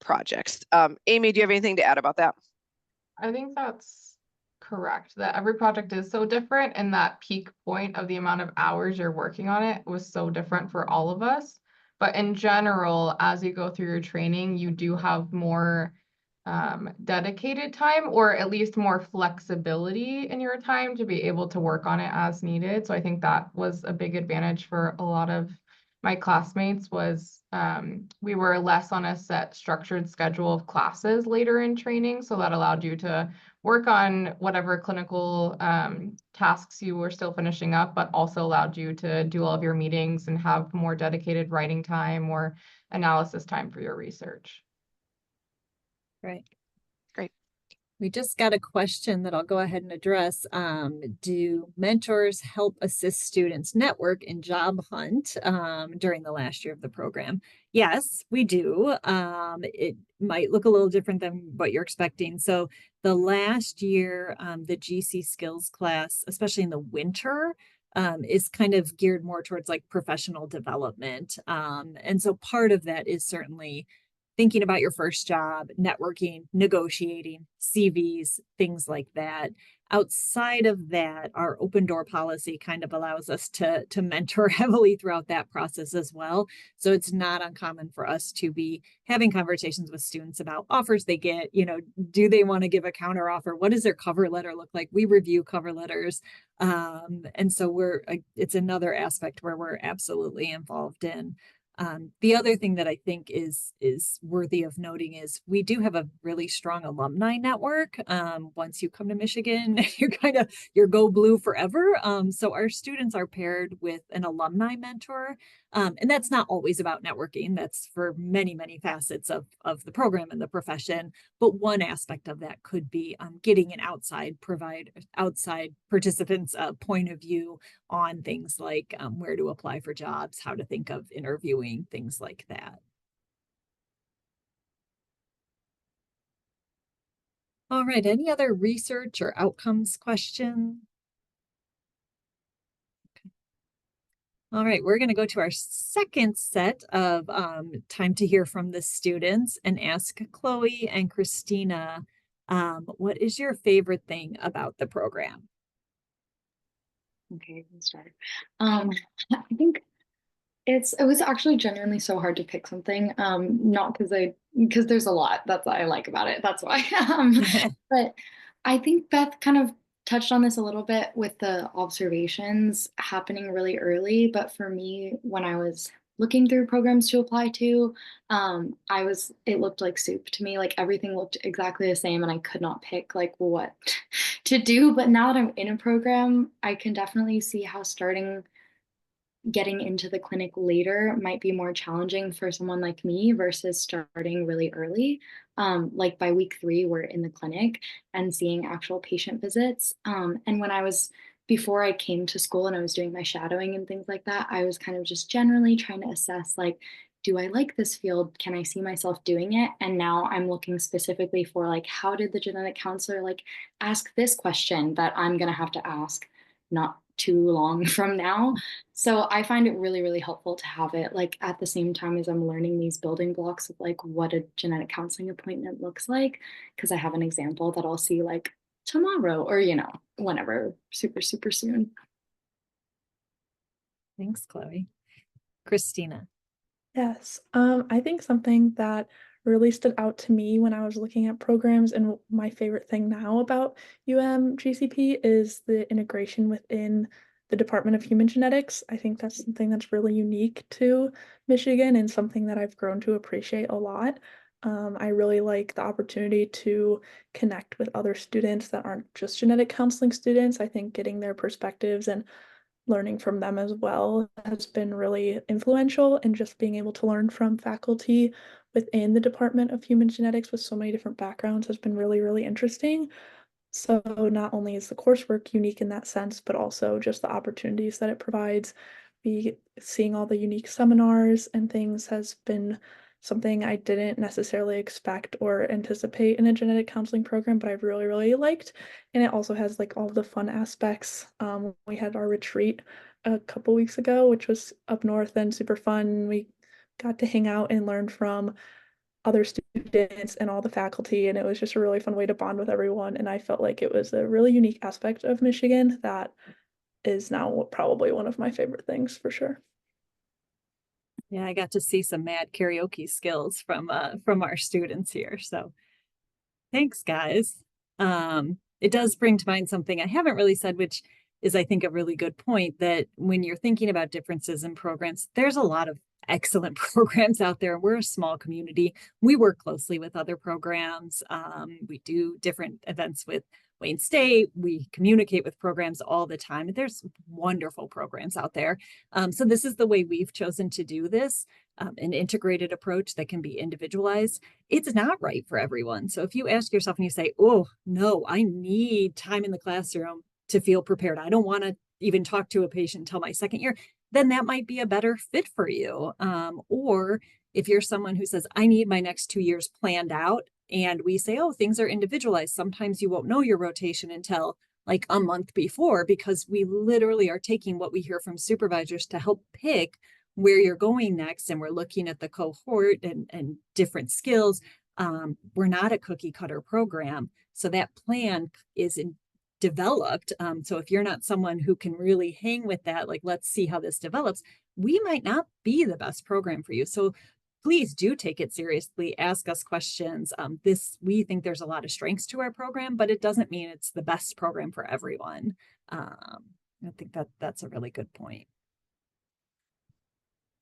projects. Amy, do you have anything to add about that? I think that's correct, that every project is so different, and that peak point of the amount of hours you're working on it was so different for all of us. But in general, as you go through your training, you do have more dedicated time, or at least more flexibility in your time to be able to work on it as needed. So I think that was a big advantage for a lot of my classmates, was we were less on a set structured schedule of classes later in training. So that allowed you to work on whatever clinical tasks you were still finishing up, but also allowed you to do all of your meetings and have more dedicated writing time or analysis time for your research. Right. Great. We just got a question that I'll go ahead and address. Do mentors help assist students network in job hunt during the last year of the program? Yes, we do. It might look a little different than what you're expecting. So the last year, the GC skills class, especially in the winter, is kind of geared more towards like professional development. And so part of that is certainly thinking about your first job, networking, negotiating, CVs, things like that. Outside of that, our open door policy kind of allows us to mentor heavily throughout that process as well. So it's not uncommon for us to be having conversations with students about offers they get, do they want to give a counter offer? What does their cover letter look like? We review cover letters. And so it's another aspect where we're absolutely involved in. The other thing that I think is worthy of noting is we do have a really strong alumni network. Once you come to Michigan, you're you're go blue forever. So our students are paired with an alumni mentor. And that's not always about networking. That's for many, many facets of the program and the profession. But one aspect of that could be getting an outside participants' point of view on things like where to apply for jobs, how to think of interviewing, things like that. All right, any other research or outcomes question? Okay. All right, we're going to go to our second set of time to hear from the students and ask Chloe and Christina, what is your favorite thing about the program? Okay, let's start. I think it was actually genuinely so hard to pick something. Not because there's a lot that's what I like about it. That's why. But I think Beth kind of touched on this a little bit with the observations happening really early. But for me, when I was looking through programs to apply to, it looked like soup to me. Like everything looked exactly the same, and I could not pick like what to do. But now that I'm in a program, I can definitely see how getting into the clinic later might be more challenging for someone like me versus starting really early. Like by week 3, we're in the clinic and seeing actual patient visits. And before I came to school and I was doing my shadowing and things like that, I was kind of just generally trying to assess like, do I like this field? Can I see myself doing it? And now I'm looking specifically for like, how did the genetic counselor like ask this question that I'm going to have to ask not too long from now? So I find it really, really helpful to have it like at the same time as I'm learning these building blocks of like what a genetic counseling appointment looks like, because I have an example that I'll see like tomorrow or, whenever, super, super soon. Thanks, Chloe. Christina. Yes, I think something that really stood out to me when I was looking at programs, and my favorite thing now about UMGCP is the integration within the Department of Human Genetics. I think that's something that's really unique to Michigan and something that I've grown to appreciate a lot. I really like the opportunity to connect with other students that aren't just genetic counseling students. I think getting their perspectives and learning from them as well has been really influential, and just being able to learn from faculty within the Department of Human Genetics with so many different backgrounds has been really, really interesting. So not only is the coursework unique in that sense, but also just the opportunities that it provides. Seeing all the unique seminars and things has been something I didn't necessarily expect or anticipate in a genetic counseling program, but I've really, really liked. And it also has like all the fun aspects. We had our retreat a couple weeks ago, which was up north and super fun. We got to hang out and learn from other students and all the faculty, and it was just a really fun way to bond with everyone. And I felt like it was a really unique aspect of Michigan that is now probably one of my favorite things for sure. Yeah, I got to see some mad karaoke skills from our students here. So thanks, guys. It does bring to mind something I haven't really said, which is, I think, a really good point, that when you're thinking about differences in programs, there's a lot of excellent programs out there. We're a small community. We work closely with other programs. We do different events with Wayne State. We communicate with programs all the time. There's wonderful programs out there. So this is the way we've chosen to do this. an integrated approach that can be individualized, it's not right for everyone. So if you ask yourself and you say, oh, no, I need time in the classroom to feel prepared, I don't want to even talk to a patient until my second year, then that might be a better fit for you. Or if you're someone who says, I need my next 2 years planned out, and we say, oh, things are individualized, sometimes you won't know your rotation until like a month before, because we literally are taking what we hear from supervisors to help pick where you're going next, and we're looking at the cohort and different skills. We're not a cookie cutter program, so that plan is developed. So if you're not someone who can really hang with that, like, let's see how this develops, we might not be the best program for you. So please do take it seriously, ask us questions. We think there's a lot of strengths to our program, but it doesn't mean it's the best program for everyone. I think that's a really good point.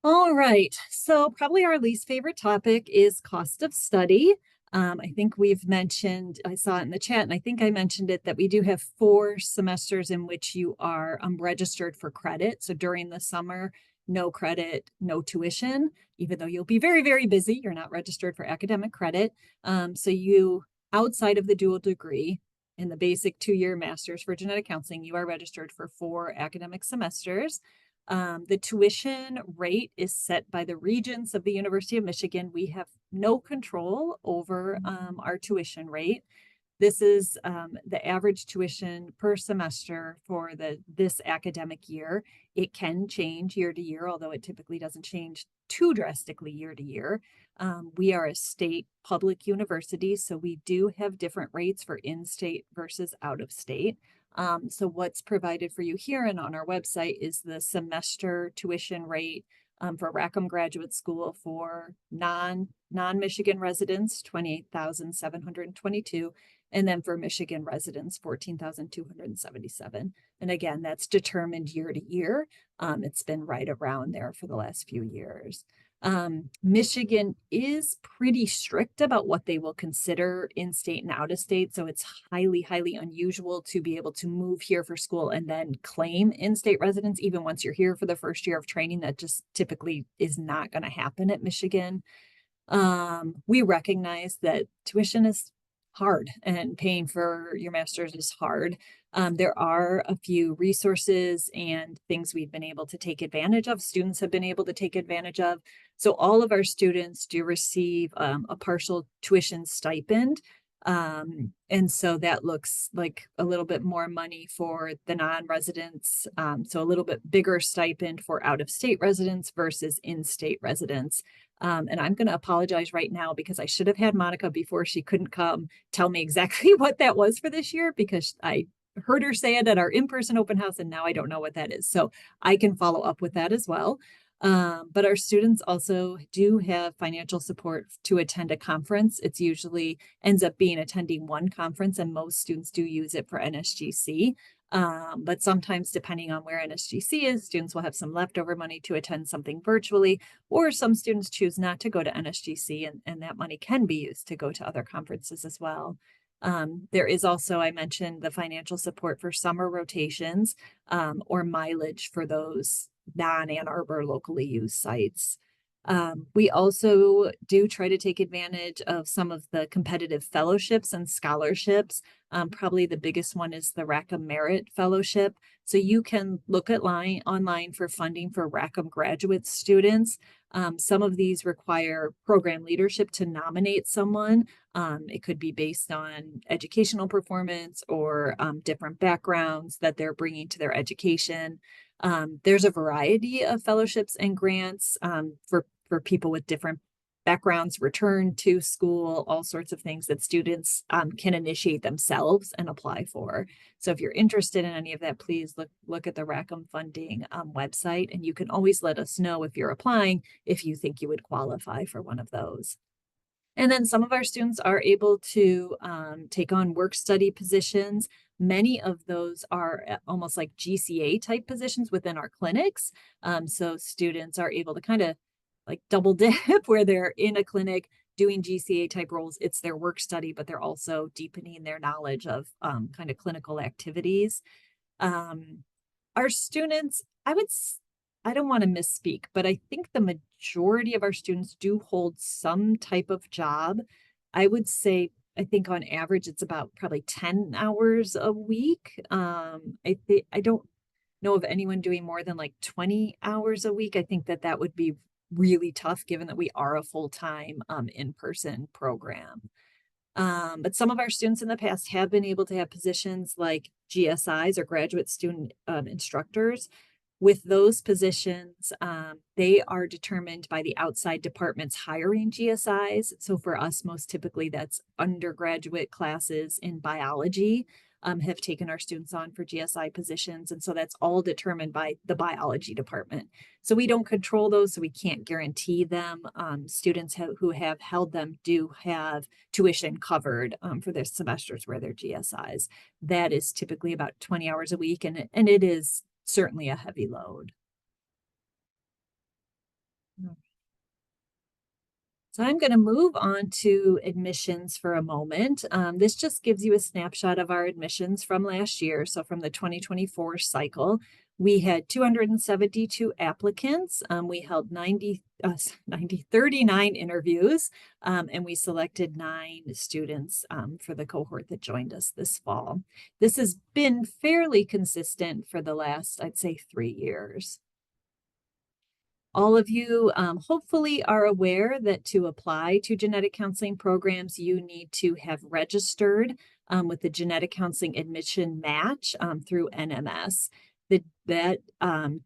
All right, so probably our least favorite topic is cost of study. I think we've mentioned, I saw it in the chat, and I think I mentioned it, that we do have 4 semesters in which you are registered for credit. So during the summer, no credit, no tuition, even though you'll be very, very busy, you're not registered for academic credit. So you, outside of the dual degree, in the basic 2-year master's for genetic counseling, you are registered for 4 academic semesters. The tuition rate is set by the regents of the University of Michigan. We have no control over our tuition rate. This is the average tuition per semester for this academic year. It can change year to year, although it typically doesn't change too drastically year to year. We are a state public university, so we do have different rates for in-state versus out-of-state. So what's provided for you here and on our website is the semester tuition rate for Rackham Graduate School for non-Michigan residents, $28,722, and then for Michigan residents, $14,277. And again, that's determined year to year. It's been right around there for the last few years. Michigan is pretty strict about what they will consider in-state and out-of-state. So it's highly, highly unusual to be able to move here for school and then claim in-state residence. Even once you're here for the first year of training, that just typically is not going to happen at Michigan. We recognize that tuition is hard and paying for your master's is hard. There are a few resources and things we've been able to take advantage of, students have been able to take advantage of. So all of our students do receive a partial tuition stipend. And so that looks like a little bit more money for the non-residents. So a little bit bigger stipend for out-of-state residents versus in-state residents. And I'm going to apologize right now because I should have had Monica before she couldn't come tell me exactly what that was for this year, because I heard her say it at our in-person open house and now I don't know what that is. So I can follow up with that as well. But our students also do have financial support to attend a conference. It's usually ends up being attending one conference, and most students do use it for NSGC. But sometimes, depending on where NSGC is, students will have some leftover money to attend something virtually, or some students choose not to go to NSGC, and that money can be used to go to other conferences as well. There is also, I mentioned, the financial support for summer rotations or mileage for those non-Ann Arbor locally used sites. We also do try to take advantage of some of the competitive fellowships and scholarships. Probably the biggest one is the Rackham Merit Fellowship. So you can look at online for funding for Rackham graduate students. Some of these require program leadership to nominate someone. It could be based on educational performance or different backgrounds that they're bringing to their education. There's a variety of fellowships and grants for people with different backgrounds, return to school, all sorts of things that students can initiate themselves and apply for. So if you're interested in any of that, please look at the Rackham Funding website, and you can always let us know if you're applying, if you think you would qualify for one of those. And then some of our students are able to take on work study positions. Many of those are almost like GCA type positions within our clinics. So students are able to kind of like double dip where they're in a clinic doing GCA type roles. It's their work study, but they're also deepening their knowledge of kind of clinical activities. Our students, I would I don't want to misspeak, but I think the majority of our students do hold some type of job. I would say, I think on average, it's about probably 10 hours a week. I don't know of anyone doing more than like 20 hours a week. I think that that would be really tough given that we are a full-time in-person program. But some of our students in the past have been able to have positions like GSIs or graduate student instructors. With those positions, they are determined by the outside departments hiring GSIs. So for us, most typically that's undergraduate classes in biology have taken our students on for GSI positions. And so that's all determined by the biology department. So we don't control those, so we can't guarantee them. Students who have held them do have tuition covered for their semesters where they're GSIs. That is typically about 20 hours a week, and it is certainly a heavy load. So I'm going to move on to admissions for a moment. This just gives you a snapshot of our admissions from last year. So from the 2024 cycle, we had 272 applicants. We held 39 interviews, and we selected 9 students for the cohort that joined us this fall. This has been fairly consistent for the last, I'd say, 3 years. All of you hopefully are aware that to apply to genetic counseling programs, you need to have registered with the genetic counseling admission match through NMS. That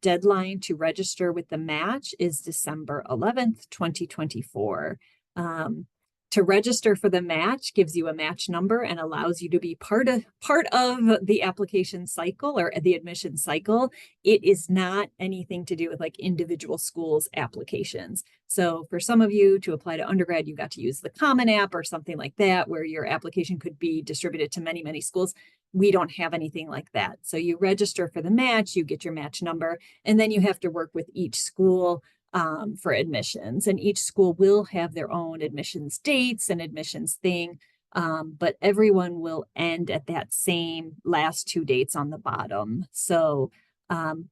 deadline to register with the match is December 11th, 2024. To register for the match gives you a match number and allows you to be part of the application cycle or the admission cycle. It is not anything to do with like individual schools' applications. So for some of you to apply to undergrad, you got to use the Common App or something like that, where your application could be distributed to many, many schools. We don't have anything like that. So you register for the match, you get your match number, and then you have to work with each school for admissions, and each school will have their own admissions dates and admissions thing, but everyone will end at that same last 2 dates on the bottom. So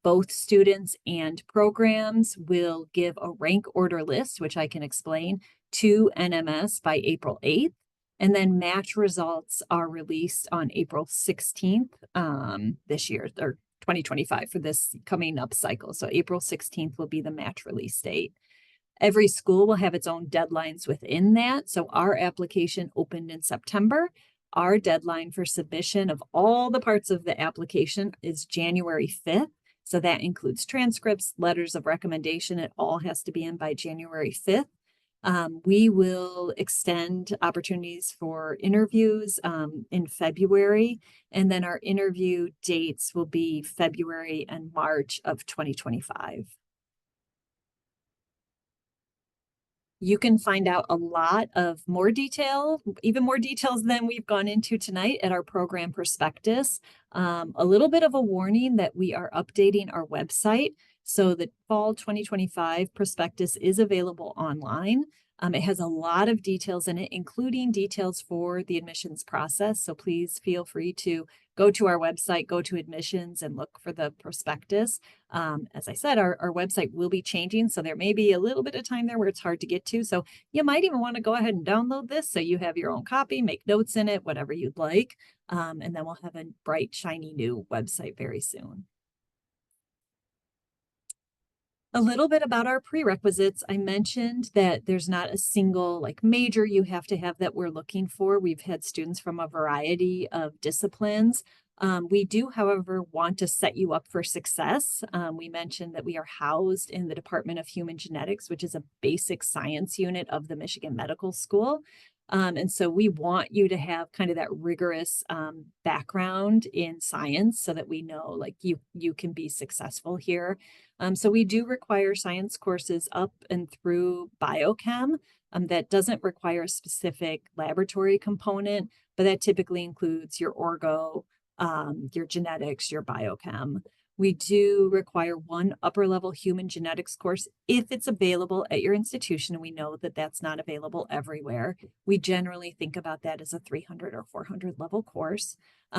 both students and programs will give a rank order list, which I can explain, to NMS by April 8th. And then match results are released on April 16th this year, or 2025 for this coming up cycle. So April 16th will be the match release date. Every school will have its own deadlines within that. So our application opened in September. Our deadline for submission of all the parts of the application is January 5th. So that includes transcripts, letters of recommendation. It all has to be in by January 5th. We will extend opportunities for interviews in February, and then our interview dates will be February and March of 2025. You can find out a lot of more detail, even more details than we've gone into tonight at our program prospectus. A little bit of a warning that we are updating our website. So the fall 2025 prospectus is available online. It has a lot of details in it, including details for the admissions process. So please feel free to go to our website, go to admissions, and look for the prospectus. As I said, our website will be changing, so there may be a little bit of time there where it's hard to get to. So you might even want to go ahead and download this so you have your own copy, make notes in it, whatever you'd like. And then we'll have a bright, shiny new website very soon. A little bit about our prerequisites. I mentioned that there's not a single like major you have to have that we're looking for. We've had students from a variety of disciplines. We do, however, want to set you up for success. We mentioned that we are housed in the Department of Human Genetics, which is a basic science unit of the Michigan Medical School. And so we want you to have kind of that rigorous background in science so that we know like you can be successful here. So we do require science courses up and through biochem. That doesn't require a specific laboratory component, but that typically includes your orgo, your genetics, your biochem. We do require one upper level human genetics course if it's available at your institution. We know that that's not available everywhere. We generally think about that as a 300 or 400 level course.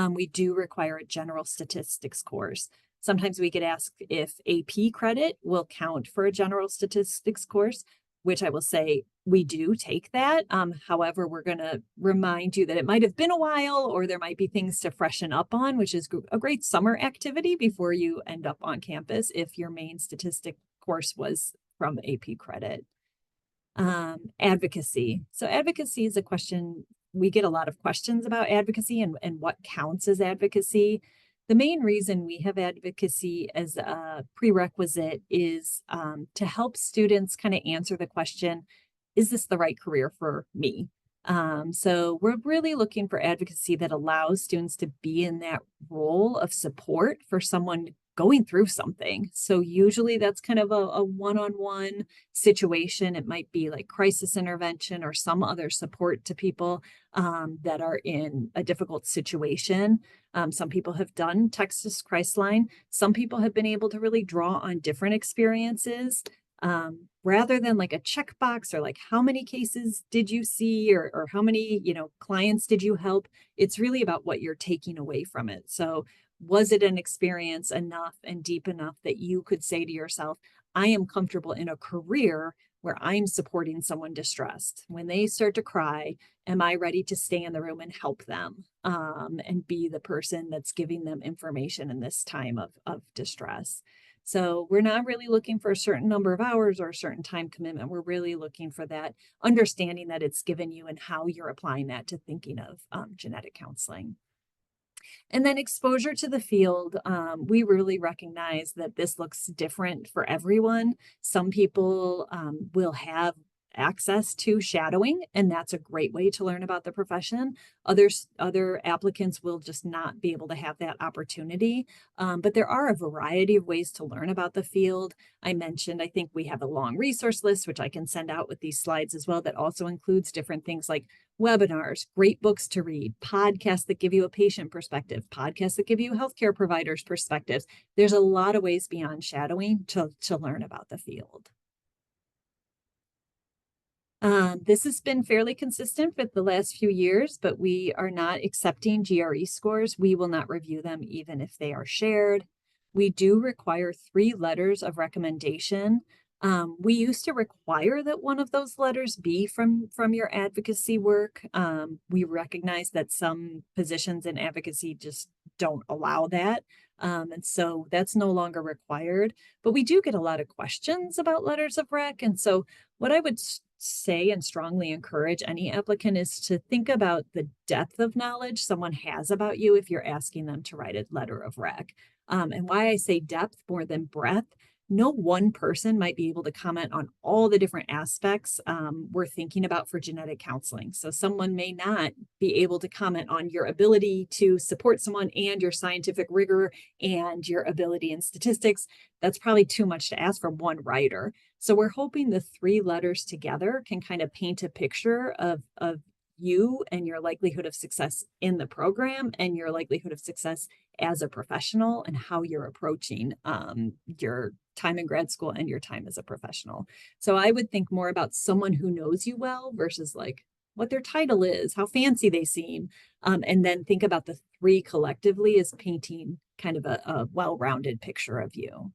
We do require a general statistics course. Sometimes we get asked if AP credit will count for a general statistics course, which I will say we do take that. However, we're going to remind you that it might have been a while, or there might be things to freshen up on, which is a great summer activity before you end up on campus if your main statistic course was from AP credit. Advocacy. So advocacy is a question. We get a lot of questions about advocacy and what counts as advocacy. The main reason we have advocacy as a prerequisite is to help students kind of answer the question, is this the right career for me? So we're really looking for advocacy that allows students to be in that role of support for someone going through something. So usually that's kind of a one-on-one situation. It might be like crisis intervention or some other support to people that are in a difficult situation. Some people have done Texas Christline. Some people have been able to really draw on different experiences rather than like a checkbox or like how many cases did you see or how many, clients did you help? It's really about what you're taking away from it. So was it an experience enough and deep enough that you could say to yourself, I am comfortable in a career where I'm supporting someone distressed. When they start to cry, am I ready to stay in the room and help them and be the person that's giving them information in this time of distress? So we're not really looking for a certain number of hours or a certain time commitment. We're really looking for that understanding that it's given you and how you're applying that to thinking of genetic counseling. And then exposure to the field, we really recognize that this looks different for everyone. Some people will have access to shadowing, and that's a great way to learn about the profession. Other applicants will just not be able to have that opportunity. But there are a variety of ways to learn about the field. I mentioned, I think we have a long resource list, which I can send out with these slides as well, that also includes different things like webinars, great books to read, podcasts that give you a patient perspective, podcasts that give you healthcare providers' perspectives. There's a lot of ways beyond shadowing to learn about the field. This has been fairly consistent for the last few years, but we are not accepting GRE scores. We will not review them even if they are shared. We do require 3 letters of recommendation. We used to require that one of those letters be from your advocacy work. We recognize that some positions in advocacy just don't allow that. And so that's no longer required, but we do get a lot of questions about letters of rec. And so what I would say and strongly encourage any applicant is to think about the depth of knowledge someone has about you if you're asking them to write a letter of rec. And why I say depth more than breadth, no one person might be able to comment on all the different aspects we're thinking about for genetic counseling. So someone may not be able to comment on your ability to support someone and your scientific rigor and your ability in statistics. That's probably too much to ask from one writer. So we're hoping the 3 letters together can kind of paint a picture of you and your likelihood of success in the program and your likelihood of success as a professional and how you're approaching your time in grad school and your time as a professional. So I would think more about someone who knows you well versus like what their title is, how fancy they seem, and then think about the 3 collectively as painting kind of a well-rounded picture of you.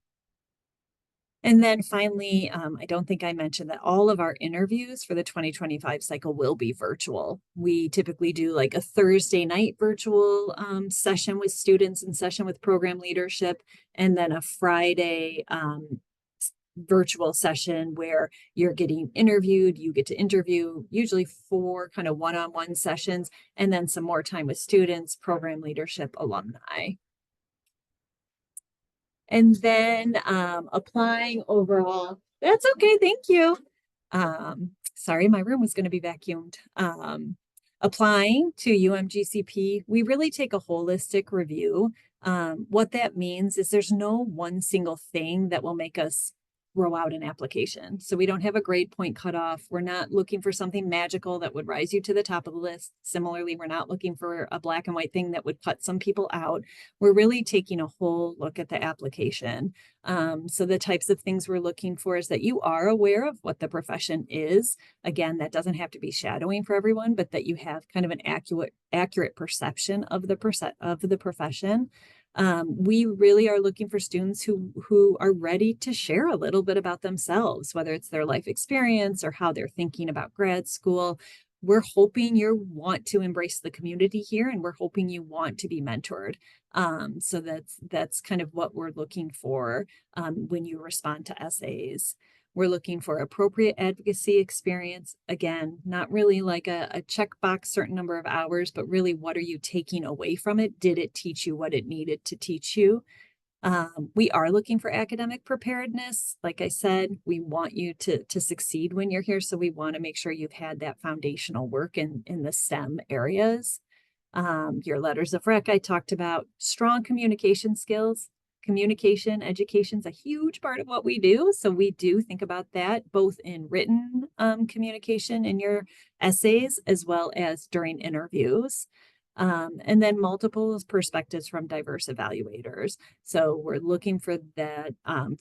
And then finally, I don't think I mentioned that all of our interviews for the 2025 cycle will be virtual. We typically do like a Thursday night virtual session with students and session with program leadership, and then a Friday virtual session where you're getting interviewed. You get to interview usually 4 kind of one-on-one sessions, and then some more time with students, program leadership, alumni. And then applying overall, that's okay, thank you. Sorry, my room was going to be vacuumed. Applying to UMGCP, we really take a holistic review. What that means is there's no one single thing that will make us throw out an application. So we don't have a grade point cutoff. We're not looking for something magical that would rise you to the top of the list. Similarly, we're not looking for a black and white thing that would cut some people out. We're really taking a whole look at the application. So the types of things we're looking for is that you are aware of what the profession is. Again, that doesn't have to be shadowing for everyone, but that you have kind of an accurate perception of the profession. We really are looking for students who are ready to share a little bit about themselves, whether it's their life experience or how they're thinking about grad school. We're hoping you want to embrace the community here, and we're hoping you want to be mentored. So that's kind of what we're looking for when you respond to essays. We're looking for appropriate advocacy experience. Again, not really like a checkbox certain number of hours, but really what are you taking away from it? Did it teach you what it needed to teach you? We are looking for academic preparedness. Like I said, we want you to succeed when you're here. So we want to make sure you've had that foundational work in the STEM areas. Your letters of rec, I talked about strong communication skills. Communication, education's a huge part of what we do. So we do think about that both in written communication in your essays as well as during interviews. And then multiple perspectives from diverse evaluators. So we're looking for that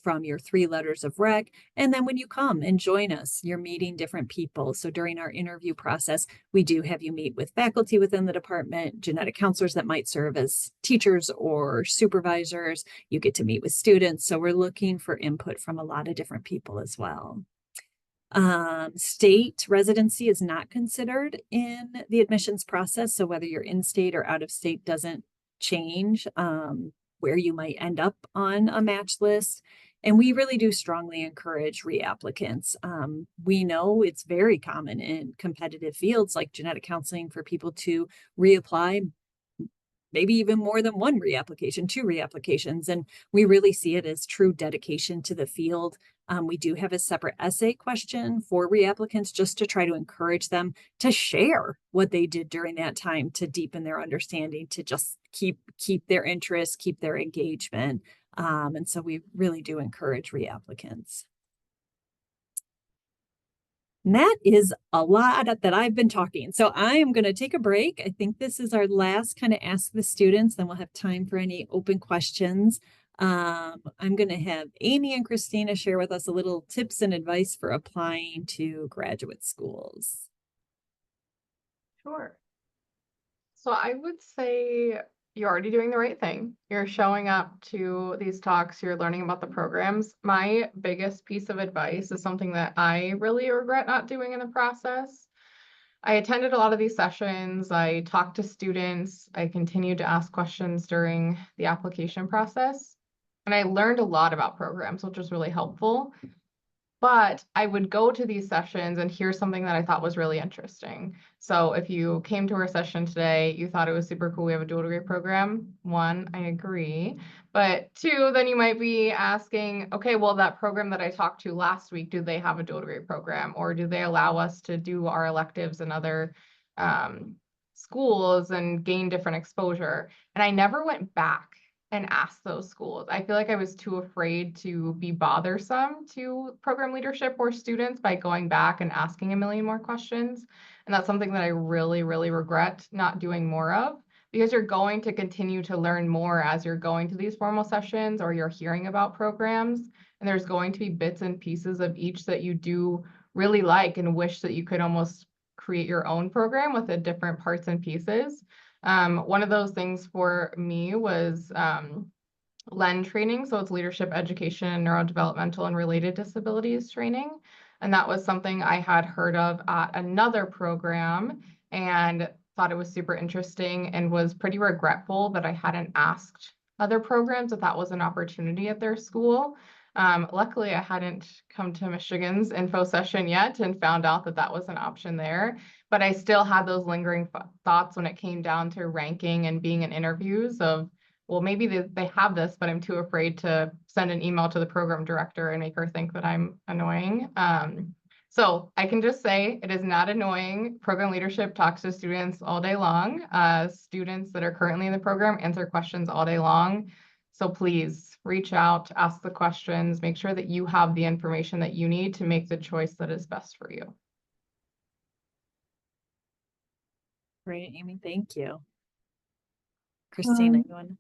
from your 3 letters of rec. And then when you come and join us, you're meeting different people. So during our interview process, we do have you meet with faculty within the department, genetic counselors that might serve as teachers or supervisors. You get to meet with students. So we're looking for input from a lot of different people as well. State residency is not considered in the admissions process. So whether you're in state or out of state doesn't change where you might end up on a match list. And we really do strongly encourage reapplicants. We know it's very common in competitive fields like genetic counseling for people to reapply, maybe even more than 1 reapplication, 2 reapplications. And we really see it as true dedication to the field. We do have a separate essay question for reapplicants just to try to encourage them to share what they did during that time to deepen their understanding, to just keep their interest, keep their engagement. And so we really do encourage reapplicants. And that is a lot that I've been talking. So I am going to take a break. I think this is our last kind of ask the students, then we'll have time for any open questions. I'm going to have Amy and Christina share with us a little tips and advice for applying to graduate schools. Sure. So I would say you're already doing the right thing. You're showing up to these talks, you're learning about the programs. My biggest piece of advice is something that I really regret not doing in the process. I attended a lot of these sessions. I talked to students. I continued to ask questions during the application process. And I learned a lot about programs, which was really helpful. But I would go to these sessions and hear something that I thought was really interesting. So if you came to our session today, you thought it was super cool, we have a dual degree program. 1, I agree. But 2, then you might be asking, okay, well, that program that I talked to last week, do they have a dual degree program? Or do they allow us to do our electives in other schools and gain different exposure? And I never went back and ask those schools. I feel like I was too afraid to be bothersome to program leadership or students by going back and asking a million more questions. And that's something that I really, really regret not doing more of, because you're going to continue to learn more as you're going to these formal sessions or you're hearing about programs. And there's going to be bits and pieces of each that you do really like and wish that you could almost create your own program with the different parts and pieces. One of those things for me was LEN training. So it's leadership, education, neurodevelopmental, and related disabilities training. And that was something I had heard of at another program and thought it was super interesting and was pretty regretful that I hadn't asked other programs if that was an opportunity at their school. Luckily, I hadn't come to Michigan's info session yet and found out that that was an option there. But I still had those lingering thoughts when it came down to ranking and being in interviews of, well, maybe they have this, but I'm too afraid to send an email to the program director and make her think that I'm annoying. So I can just say it is not annoying. Program leadership talks to students all day long. Students that are currently in the program answer questions all day long. So please reach out, ask the questions, make sure that you have the information that you need to make the choice that is best for you. Great, Amy, thank you. Christina, you want to?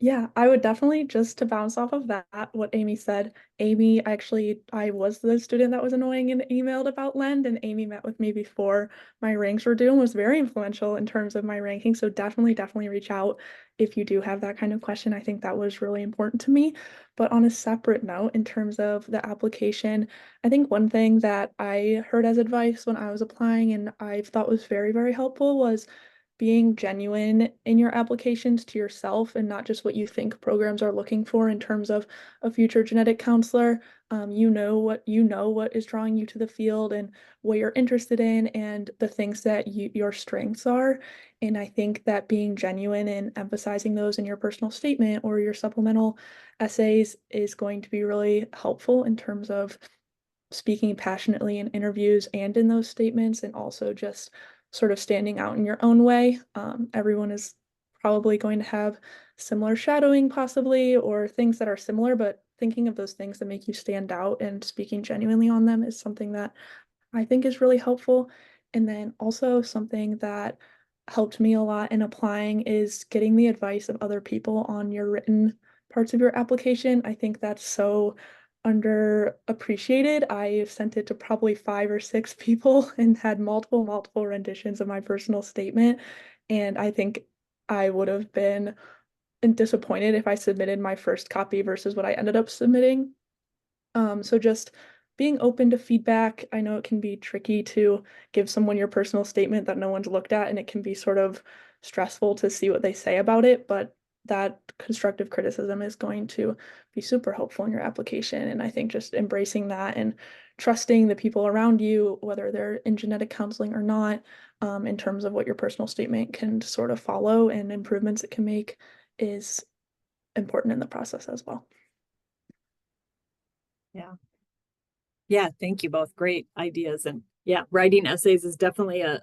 Yeah, I would definitely, just to bounce off of that, what Amy said. Amy, actually, I was the student that was annoying and emailed about Lend, and Amy met with me before my ranks were due and was very influential in terms of my ranking. So definitely reach out if you do have that kind of question. I think that was really important to me. But on a separate note, in terms of the application, I think one thing that I heard as advice when I was applying and I thought was very helpful was being genuine in your applications to yourself and not just what you think programs are looking for in terms of a future genetic counselor. You know what is drawing you to the field and what you're interested in and the things that your strengths are. And I think that being genuine and emphasizing those in your personal statement or your supplemental essays is going to be really helpful in terms of speaking passionately in interviews and in those statements, and also just sort of standing out in your own way. Everyone is probably going to have similar shadowing, possibly, or things that are similar, but thinking of those things that make you stand out and speaking genuinely on them is something that I think is really helpful. And then also something that helped me a lot in applying is getting the advice of other people on your written parts of your application. I think that's so underappreciated. I sent it to probably 5 or 6 people and had multiple renditions of my personal statement. And I think I would have been disappointed if I submitted my first copy versus what I ended up submitting. So just being open to feedback. I know it can be tricky to give someone your personal statement that no one's looked at, and it can be sort of stressful to see what they say about it, but that constructive criticism is going to be super helpful in your application. And I think just embracing that and trusting the people around you, whether they're in genetic counseling or not, in terms of what your personal statement can sort of follow and improvements it can make is important in the process as well. Yeah. Yeah, thank you both. Great ideas. And yeah, writing essays is definitely a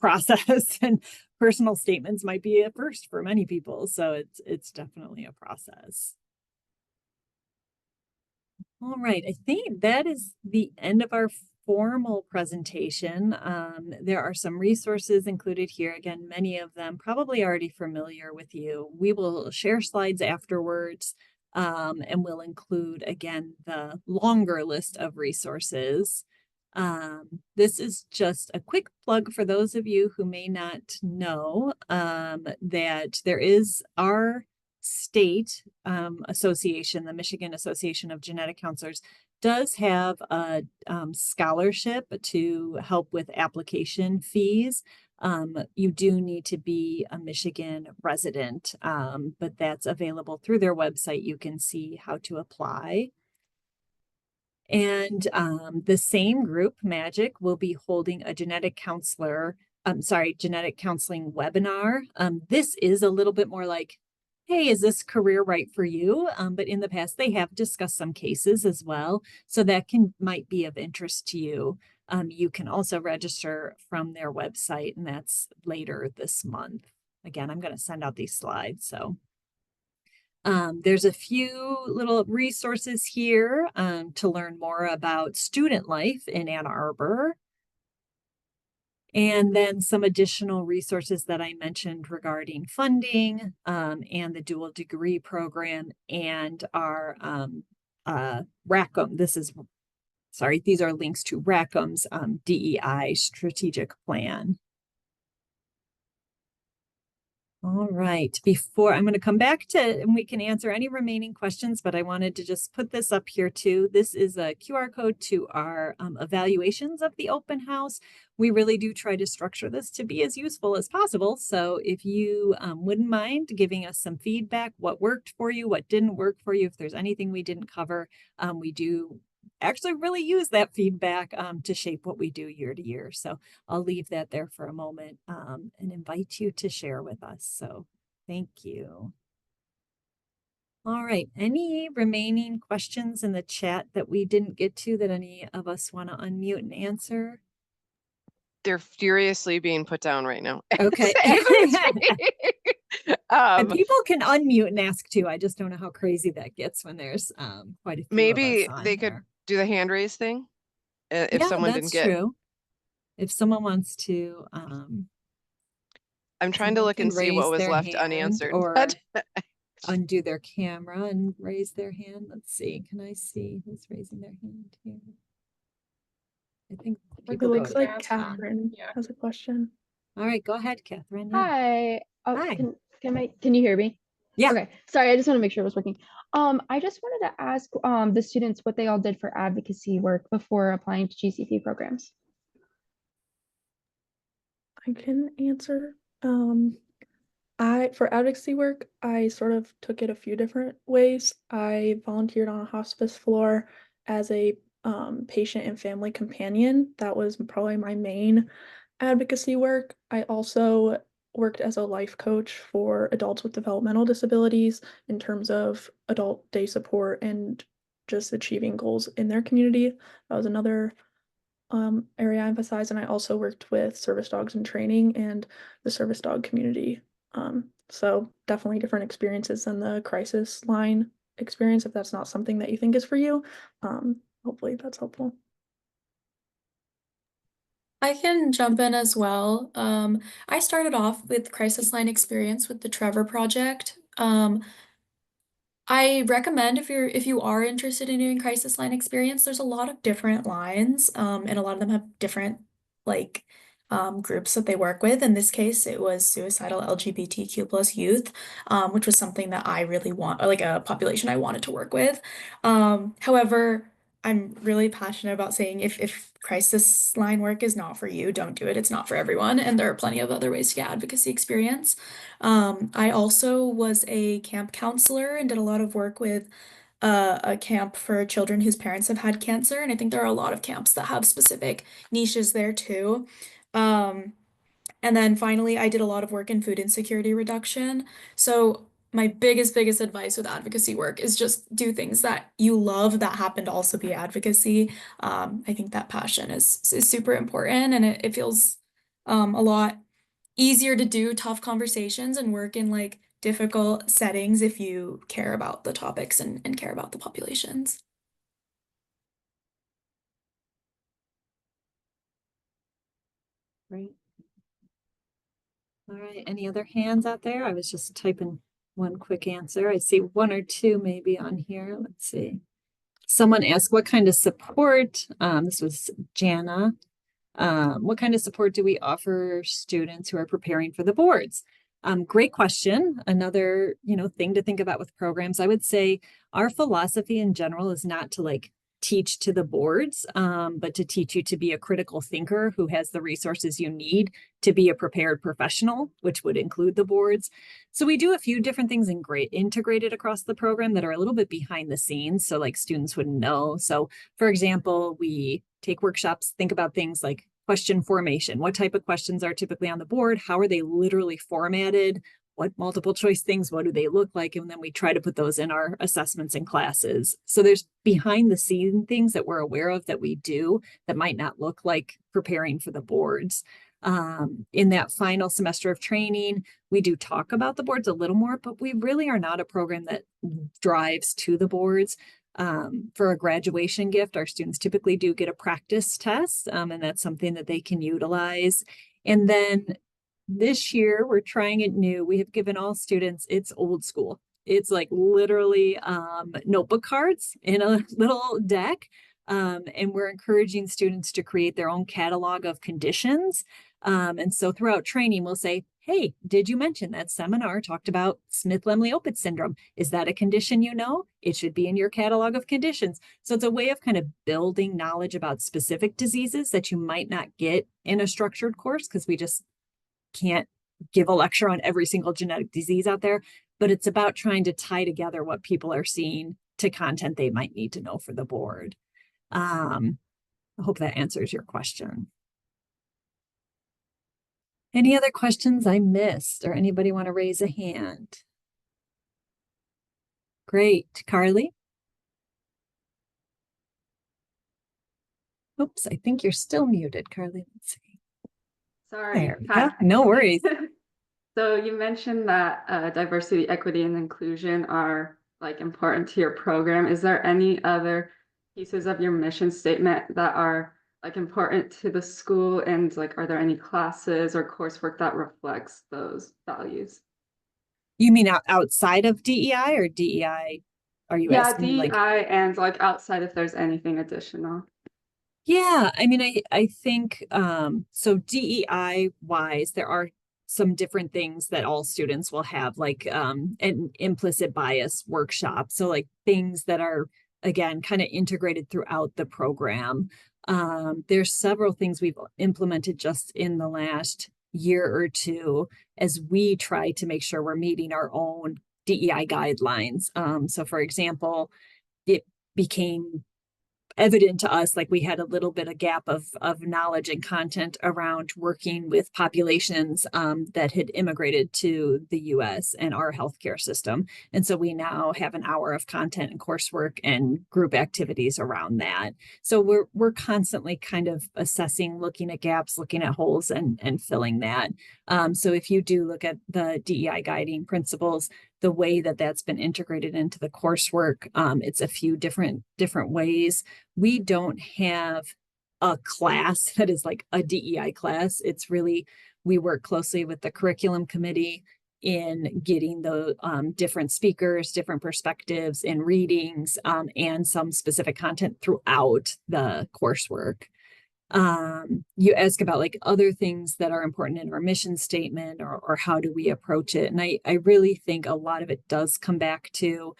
process and personal statements might be a first for many people. So it's definitely a process. All right, I think that is the end of our formal presentation. There are some resources included here. Again, many of them probably already familiar with you. We will share slides afterwards, and we'll include, again, the longer list of resources. This is just a quick plug for those of you who may not know that there is our state association, the Michigan Association of Genetic Counselors, does have a scholarship to help with application fees. You do need to be a Michigan resident, but that's available through their website. You can see how to apply. And the same group, Magic, will be holding a genetic counseling webinar. This is a little bit more like, hey, is this career right for you? But in the past, they have discussed some cases as well. So that might be of interest to you. You can also register from their website, and that's later this month. Again, I'm going to send out these slides. So there's a few little resources here to learn more about student life in Ann Arbor. And then some additional resources that I mentioned regarding funding and the dual degree program and our Rackham. These are links to Rackham's DEI strategic plan. All right, before I'm going to come back to, and we can answer any remaining questions, but I wanted to just put this up here too. This is a QR code to our evaluations of the open house. We really do try to structure this to be as useful as possible. So if you wouldn't mind giving us some feedback, what worked for you, what didn't work for you, if there's anything we didn't cover, we do actually really use that feedback to shape what we do year to year. So I'll leave that there for a moment and invite you to share with us. So thank you. All right, any remaining questions in the chat that we didn't get to that any of us want to unmute and answer? They're furiously being put down right now. Okay. And people can unmute and ask too. I just don't know how crazy that gets when there's quite a few maybe of us on they could do the hand raise thing if someone didn't get. True. If someone wants to, I'm trying to look and see what was left unanswered. Or undo their camera and raise their hand. Let's see. Can I see who's raising their hand here? I think It people looks like That's fine. Catherine Yeah. has a question. All right, go ahead, Catherine. Yeah. Hi. Oh, Hi. can you hear me? Yeah. Okay. Sorry, I just want to make sure it was working. I just wanted to ask the students what they all did for advocacy work before applying to GCP programs. I can answer. For advocacy work, I sort of took it a few different ways. I volunteered on a hospice floor as a patient and family companion. That was probably my main advocacy work. I also worked as a life coach for adults with developmental disabilities in terms of adult day support and just achieving goals in their community. That was another area I emphasize, and I also worked with service dogs in training and the service dog community. So definitely different experiences than the crisis line experience if that's not something that you think is for you. Hopefully that's helpful. I can jump in as well. I started off with crisis line experience with the Trevor Project. I recommend if you are interested in doing crisis line experience, there's a lot of different lines, and a lot of them have different like groups that they work with. In this case, it was suicidal LGBTQ plus youth, which was something that I really want, or like a population I wanted to work with. However, I'm really passionate about saying if crisis line work is not for you, don't do it. It's not for everyone, and there are plenty of other ways to get advocacy experience. I also was a camp counselor and did a lot of work with a camp for children whose parents have had cancer. And I think there are a lot of camps that have specific niches there too. Um, and then finally, I did a lot of work in food insecurity reduction. So my biggest advice with advocacy work is just do things that you love that happen to also be advocacy. I think that passion is super important, and it feels a lot easier to do tough conversations and work in like difficult settings if you care about the topics and care about the populations. Great. All right, any other hands out there? I was just typing one quick answer. I see one or two maybe on here. Let's see. Someone asked what kind of support, this was Jana. What kind of support do we offer students who are preparing for the boards? Great question. Another, thing to think about with programs. I would say our philosophy in general is not to like teach to the boards, but to teach you to be a critical thinker who has the resources you need to be a prepared professional, which would include the boards. So we do a few different things integrated across the program that are a little bit behind the scenes. So like students wouldn't know. So for example, we take workshops, think about things like question formation. What type of questions are typically on the board? How are they literally formatted? What multiple choice things, what do they look like? And then we try to put those in our assessments and classes. So there's behind the scene things that we're aware of that we do that might not look like preparing for the boards. In that final semester of training, we do talk about the boards a little more, but we really are not a program that drives to the boards. For a graduation gift, our students typically do get a practice test, and that's something that they can utilize. And then this year, we're trying it new. We have given all students, it's old school. It's like literally notebook cards in a little deck. And we're encouraging students to create their own catalog of conditions. And so throughout training, we'll say, hey, did you mention that seminar talked about Smith-Lemli-Opitz syndrome? Is that a condition you know? It should be in your catalog of conditions. So it's a way of kind of building knowledge about specific diseases that you might not get in a structured course because we just can't give a lecture on every single genetic disease out there, but it's about trying to tie together what people are seeing to content they might need to know for the board. I hope that answers your question. Any other questions I missed or anybody want to raise a hand? Great. Carly? Oops, I think you're still muted, Carly. Let's see. Sorry. There we go. No worries. So you mentioned that diversity, equity, and inclusion are like important to your program. Is there any other pieces of your mission statement that are like important to the school? And like, are there any classes or coursework that reflects those values? You mean outside of DEI or DEI? Are you Yeah, asking like? DEI and like outside if there's anything additional. Yeah, I mean, I think so DEI wise, there are some different things that all students will have, like an implicit bias workshop. So like things that are again kind of integrated throughout the program. There's several things we've implemented just in the last year or two as we try to make sure we're meeting our own DEI guidelines. So for example, it became evident to us like we had a little bit of gap of knowledge and content around working with populations that had immigrated to the US and our healthcare system. And so we now have an hour of content and coursework and group activities around that. So we're constantly kind of assessing, looking at gaps, looking at holes and filling that. So if you do look at the DEI guiding principles, the way that that's been integrated into the coursework, it's a few different ways. We don't have a class that is like a DEI class. It's really, we work closely with the curriculum committee in getting the different speakers, different perspectives in readings, and some specific content throughout the coursework. You ask about like other things that are important in our mission statement or how do we approach it. And I really think a lot of it does come back to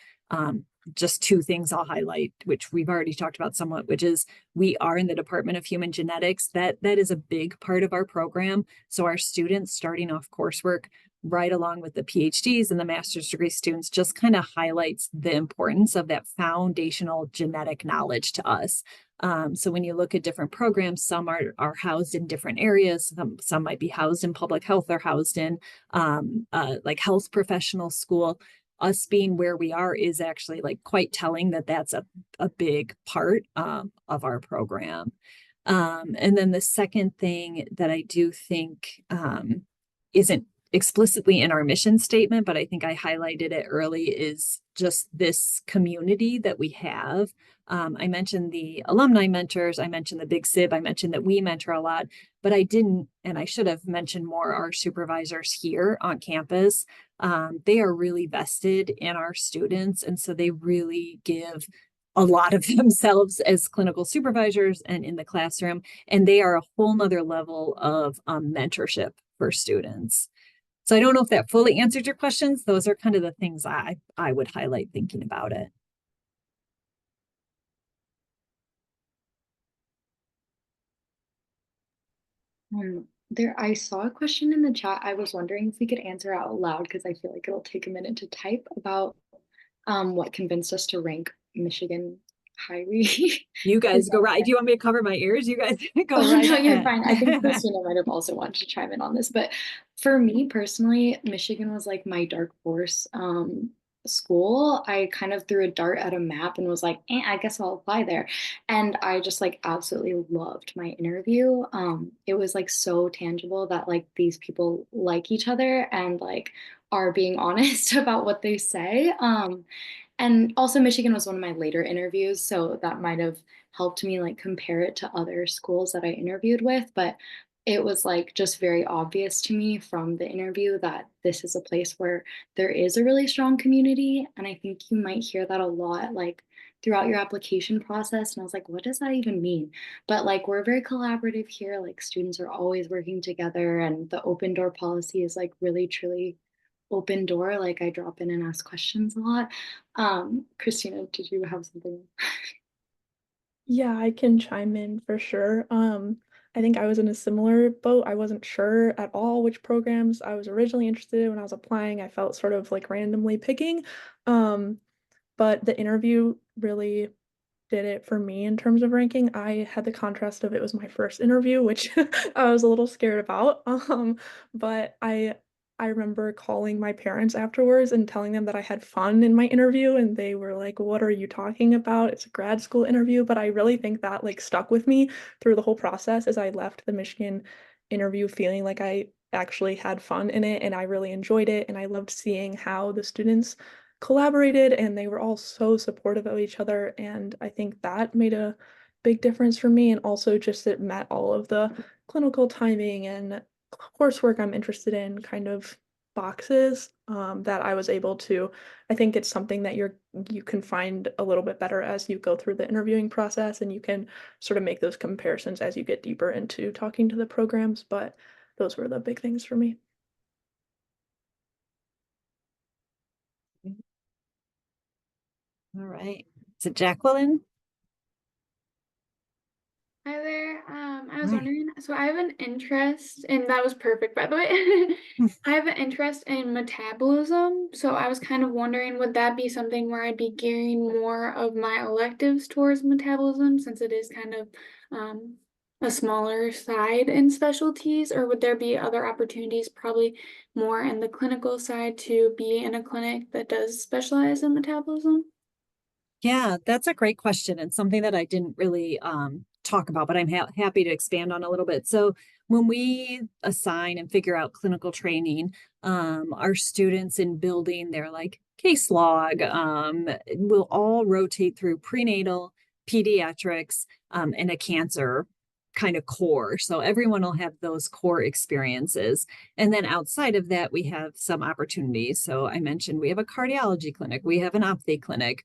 just two things I'll highlight, which we've already talked about somewhat, which is we are in the Department of Human Genetics. That is a big part of our program. So our students starting off coursework right along with the PhDs and the master's degree students just kind of highlights the importance of that foundational genetic knowledge to us. So when you look at different programs, some are housed in different areas. Some might be housed in public health or housed in like health professional school. Us being where we are is actually like quite telling that that's a big part of our program. And then the second thing that I do think isn't explicitly in our mission statement, but I think I highlighted it early, is just this community that we have. I mentioned the alumni mentors, I mentioned the Big Sib, I mentioned that we mentor a lot, but I didn't, and I should have mentioned more, our supervisors here on campus. They are really vested in our students, and so they really give a lot of themselves as clinical supervisors and in the classroom, and they are a whole nother level of mentorship for students. So I don't know if that fully answered your questions. Those are kind of the things I would highlight thinking about it. I saw a question in the chat. I was wondering if we could answer out loud because I feel like it'll take a minute to type about what convinced us to rank Michigan highly. You guys go right. Do you want me to cover my ears? You guys go Oh, right no, you're ahead. fine. I think Christina might have also wanted to chime in on this, but for me personally, Michigan was like my dark horse school. I kind of threw a dart at a map and was like, I guess I'll apply there. And I just like absolutely loved my interview. It was like so tangible that like these people like each other and like are being honest about what they say. And also Michigan was one of my later interviews, so that might have helped me like compare it to other schools that I interviewed with, but it was like just very obvious to me from the interview that this is a place where there is a really strong community. And I think you might hear that a lot like throughout your application process. And I was like, what does that even mean? But like we're very collaborative here, like students are always working together, and the open door policy is like really truly open door. Like I drop in and ask questions a lot. Christina, did you have something? Yeah, I can chime in for sure. I think I was in a similar boat. I wasn't sure at all which programs I was originally interested in when I was applying. I felt sort of like randomly picking. But the interview really did it for me in terms of ranking. I had the contrast of it was my first interview, which I was a little scared about. But I remember calling my parents afterwards and telling them that I had fun in my interview, and they were like, "What are you talking about? It's a grad school interview." But I really think that like stuck with me through the whole process as I left the Michigan interview feeling like I actually had fun in it and I really enjoyed it, and I loved seeing how the students collaborated and they were all so supportive of each other, and I think that made a big difference for me. And also just it met all of the clinical timing and coursework I'm interested in, kind of boxes that I was able to. I think it's something that you can find a little bit better as you go through the interviewing process, and you can sort of make those comparisons as you get deeper into talking to the programs. But those were the big things for me. All right. So Jacqueline? Hi there. I was Hi. wondering, so I have an interest, and that was perfect, by the way. I have an interest in metabolism, so I was kind of wondering, would that be something where I'd be gearing more of my electives towards metabolism, since it is kind of a smaller side in specialties, or would there be other opportunities, probably more in the clinical side, to be in a clinic that does specialize in metabolism? Yeah, that's a great question and something that I didn't really talk about, but I'm happy to expand on a little bit. So when we assign and figure out clinical training, our students in building their like case log will all rotate through prenatal, pediatrics, and a cancer kind of core. So everyone will have those core experiences. And then outside of that, we have some opportunities. So I mentioned we have a cardiology clinic, we have an ophthalmic clinic.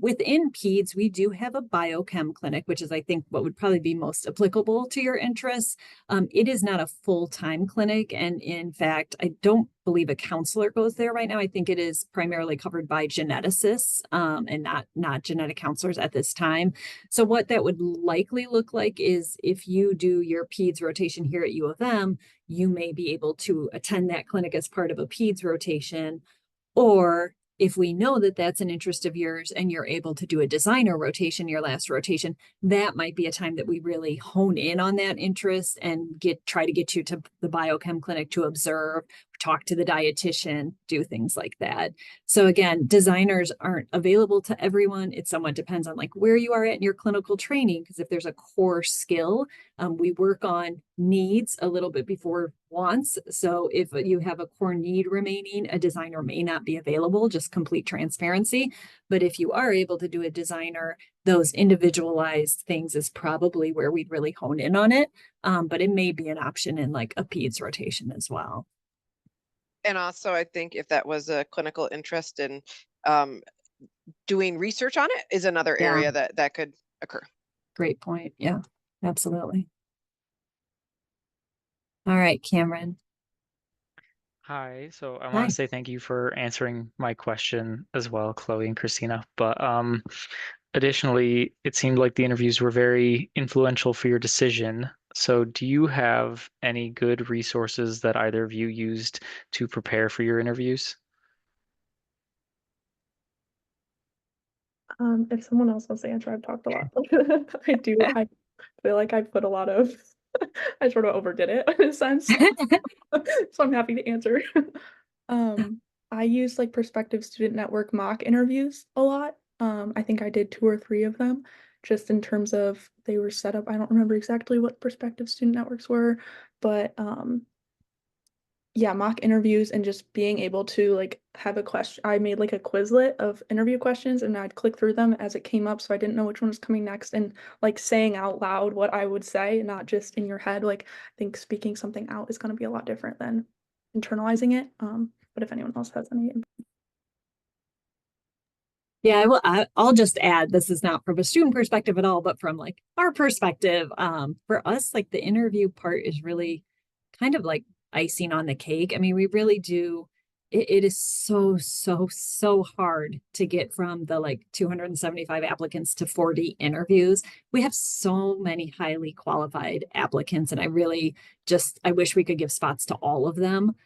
Within PEDS, we do have a biochem clinic, which is, I think, what would probably be most applicable to your interests. It is not a full-time clinic. And in fact, I don't believe a counselor goes there right now. I think it is primarily covered by geneticists and not genetic counselors at this time. So what that would likely look like is if you do your PEDS rotation here at U of M, you may be able to attend that clinic as part of a PEDS rotation. Or if we know that that's an interest of yours and you're able to do a designer rotation, your last rotation, that might be a time that we really hone in on that interest and try to get you to the biochem clinic to observe, talk to the dietitian, do things like that. So again, designers aren't available to everyone. It somewhat depends on like where you are at in your clinical training, because if there's a core skill, we work on needs a little bit before wants. So if you have a core need remaining, a designer may not be available, just complete transparency. But if you are able to do a designer, those individualized things is probably where we'd really hone in on it. But it may be an option in like a PEDS rotation as well. And also, I think if that was a clinical interest in doing research on it is another area that could occur. Great point. Yeah, absolutely. All right, Cameron. Hi, so I Hi. want to say thank you for answering my question as well, Chloe and Christina. But additionally, it seemed like the interviews were very influential for your decision. So do you have any good resources that either of you used to prepare for your interviews? If someone else wants to answer, I've talked a lot. I do. I feel like I put a lot of, I sort of overdid it in a sense. So I'm happy to answer. I use like Prospective Student Network mock interviews a lot. I think I did 2 or 3 of them, just in terms of they were set up. I don't remember exactly what Prospective Student Networks were, but yeah, mock interviews and just being able to like have a question. I made like a Quizlet of interview questions and I'd click through them as it came up, so I didn't know which one was coming next, and like saying out loud what I would say, not just in your head. Like I think speaking something out is going to be a lot different than internalizing it. But if anyone else has any. Yeah, I'll just add, this is not from a student perspective at all, but from like our perspective, for us, like the interview part is really kind of like icing on the cake. I mean, we really do, it is so hard to get from the like 275 applicants to 40 interviews. We have so many highly qualified applicants, and I wish we could give spots to all of them,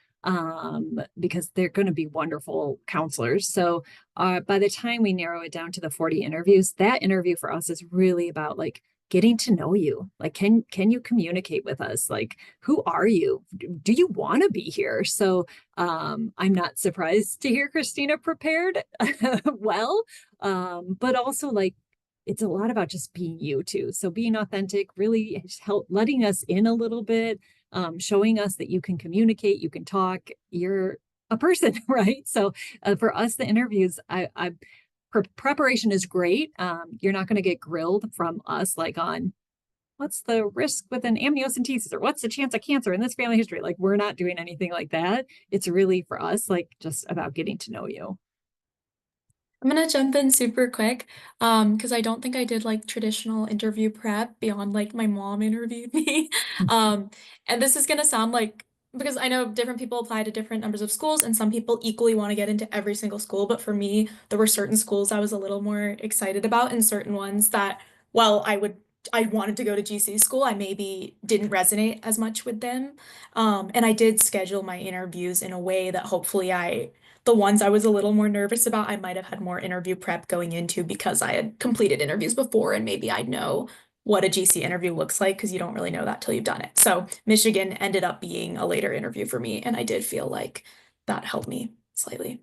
because they're going to be wonderful counselors. So by the time we narrow it down to the 40 interviews, that interview for us is really about like getting to know you. Like, can you communicate with us? Like, who are you? Do you want to be here? So I'm not surprised to hear Christina prepared well, but also like, it's a lot about just being you too. So being authentic, really help letting us in a little bit, showing us that you can communicate, you can talk, you're a person, right? So for us, the interviews, preparation is great. You're not going to get grilled from us like on what's the risk with an amniocentesis, or what's the chance of cancer in this family history? Like, we're not doing anything like that. It's really for us, like, just about getting to know you. I'm gonna jump in super quick, because I don't think I did like traditional interview prep beyond like my mom interviewed me. And this is gonna sound like, because I know different people apply to different numbers of schools, and some people equally want to get into every single school. But for me, there were certain schools I was a little more excited about, and certain ones that, while I wanted to go to GC school, I maybe didn't resonate as much with them. And I did schedule my interviews in a way that hopefully the ones I was a little more nervous about, I might have had more interview prep going into because I had completed interviews before and maybe I'd know what a GC interview looks like because you don't really know that till you've done it. So Michigan ended up being a later interview for me, and I did feel like that helped me slightly.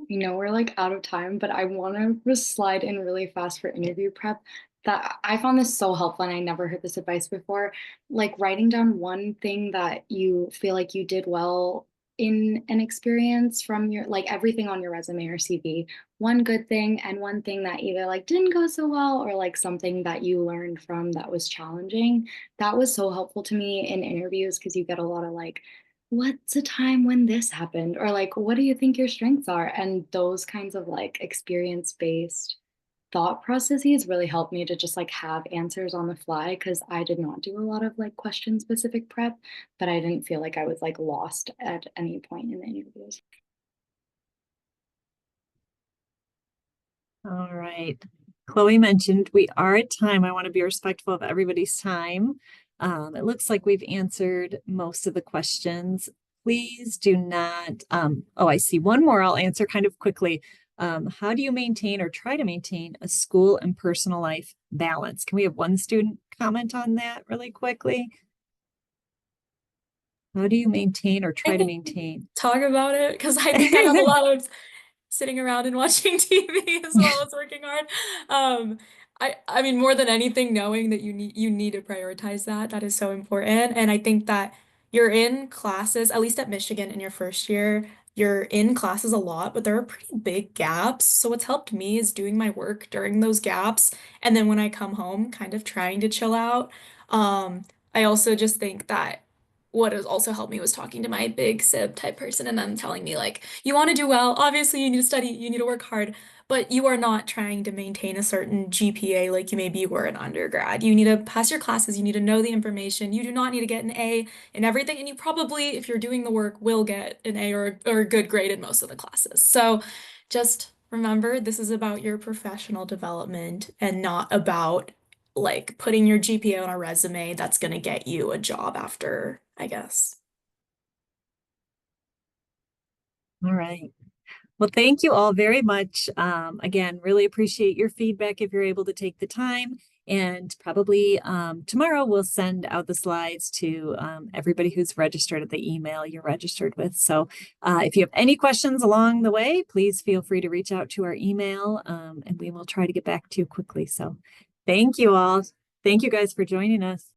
You know, we're like out of time, but I want to just slide in really fast for interview prep. That I found this so helpful, and I never heard this advice before. Like writing down one thing that you feel like you did well in an experience from your, like everything on your resume or CV, one good thing and one thing that either like didn't go so well or like something that you learned from that was challenging. That was so helpful to me in interviews because you get a lot of like, what's a time when this happened? Or like, what do you think your strengths are? And those kinds of like experience-based thought processes really helped me to just like have answers on the fly because I did not do a lot of like question specific prep, but I didn't feel like I was like lost at any point in the interviews. All right. Chloe mentioned we are at time. I want to be respectful of everybody's time. It looks like we've answered most of the questions. Please do not, oh, I see one more I'll answer kind of quickly. How do you maintain or try to maintain a school and personal life balance? Can we have one student comment on that really quickly? How do you maintain or try to maintain? Talk about it because I think I have a lot of sitting around and watching TV as well as working hard. I mean, more than anything, knowing that you need to prioritize that. That is so important. And I think that you're in classes, at least at Michigan in your first year, you're in classes a lot, but there are pretty big gaps. So what's helped me is doing my work during those gaps. And then when I come home, kind of trying to chill out. I also just think that what has also helped me was talking to my big sib type person and them telling me like, you want to do well, obviously you need to study, you need to work hard, but you are not trying to maintain a certain GPA like you maybe were in undergrad. You need to pass your classes, you need to know the information. You do not need to get an A in everything, and you probably, if you're doing the work, will get an A or a good grade in most of the classes. So just remember, this is about your professional development and not about like putting your GPA on a resume that's going to get you a job after, I guess. All right. Well, thank you all very much. Again, really appreciate your feedback if you're able to take the time. And probably tomorrow we'll send out the slides to everybody who's registered at the email you're registered with. So if you have any questions along the way, please feel free to reach out to our email and we will try to get back to you quickly. So thank you all. Thank you guys for joining us.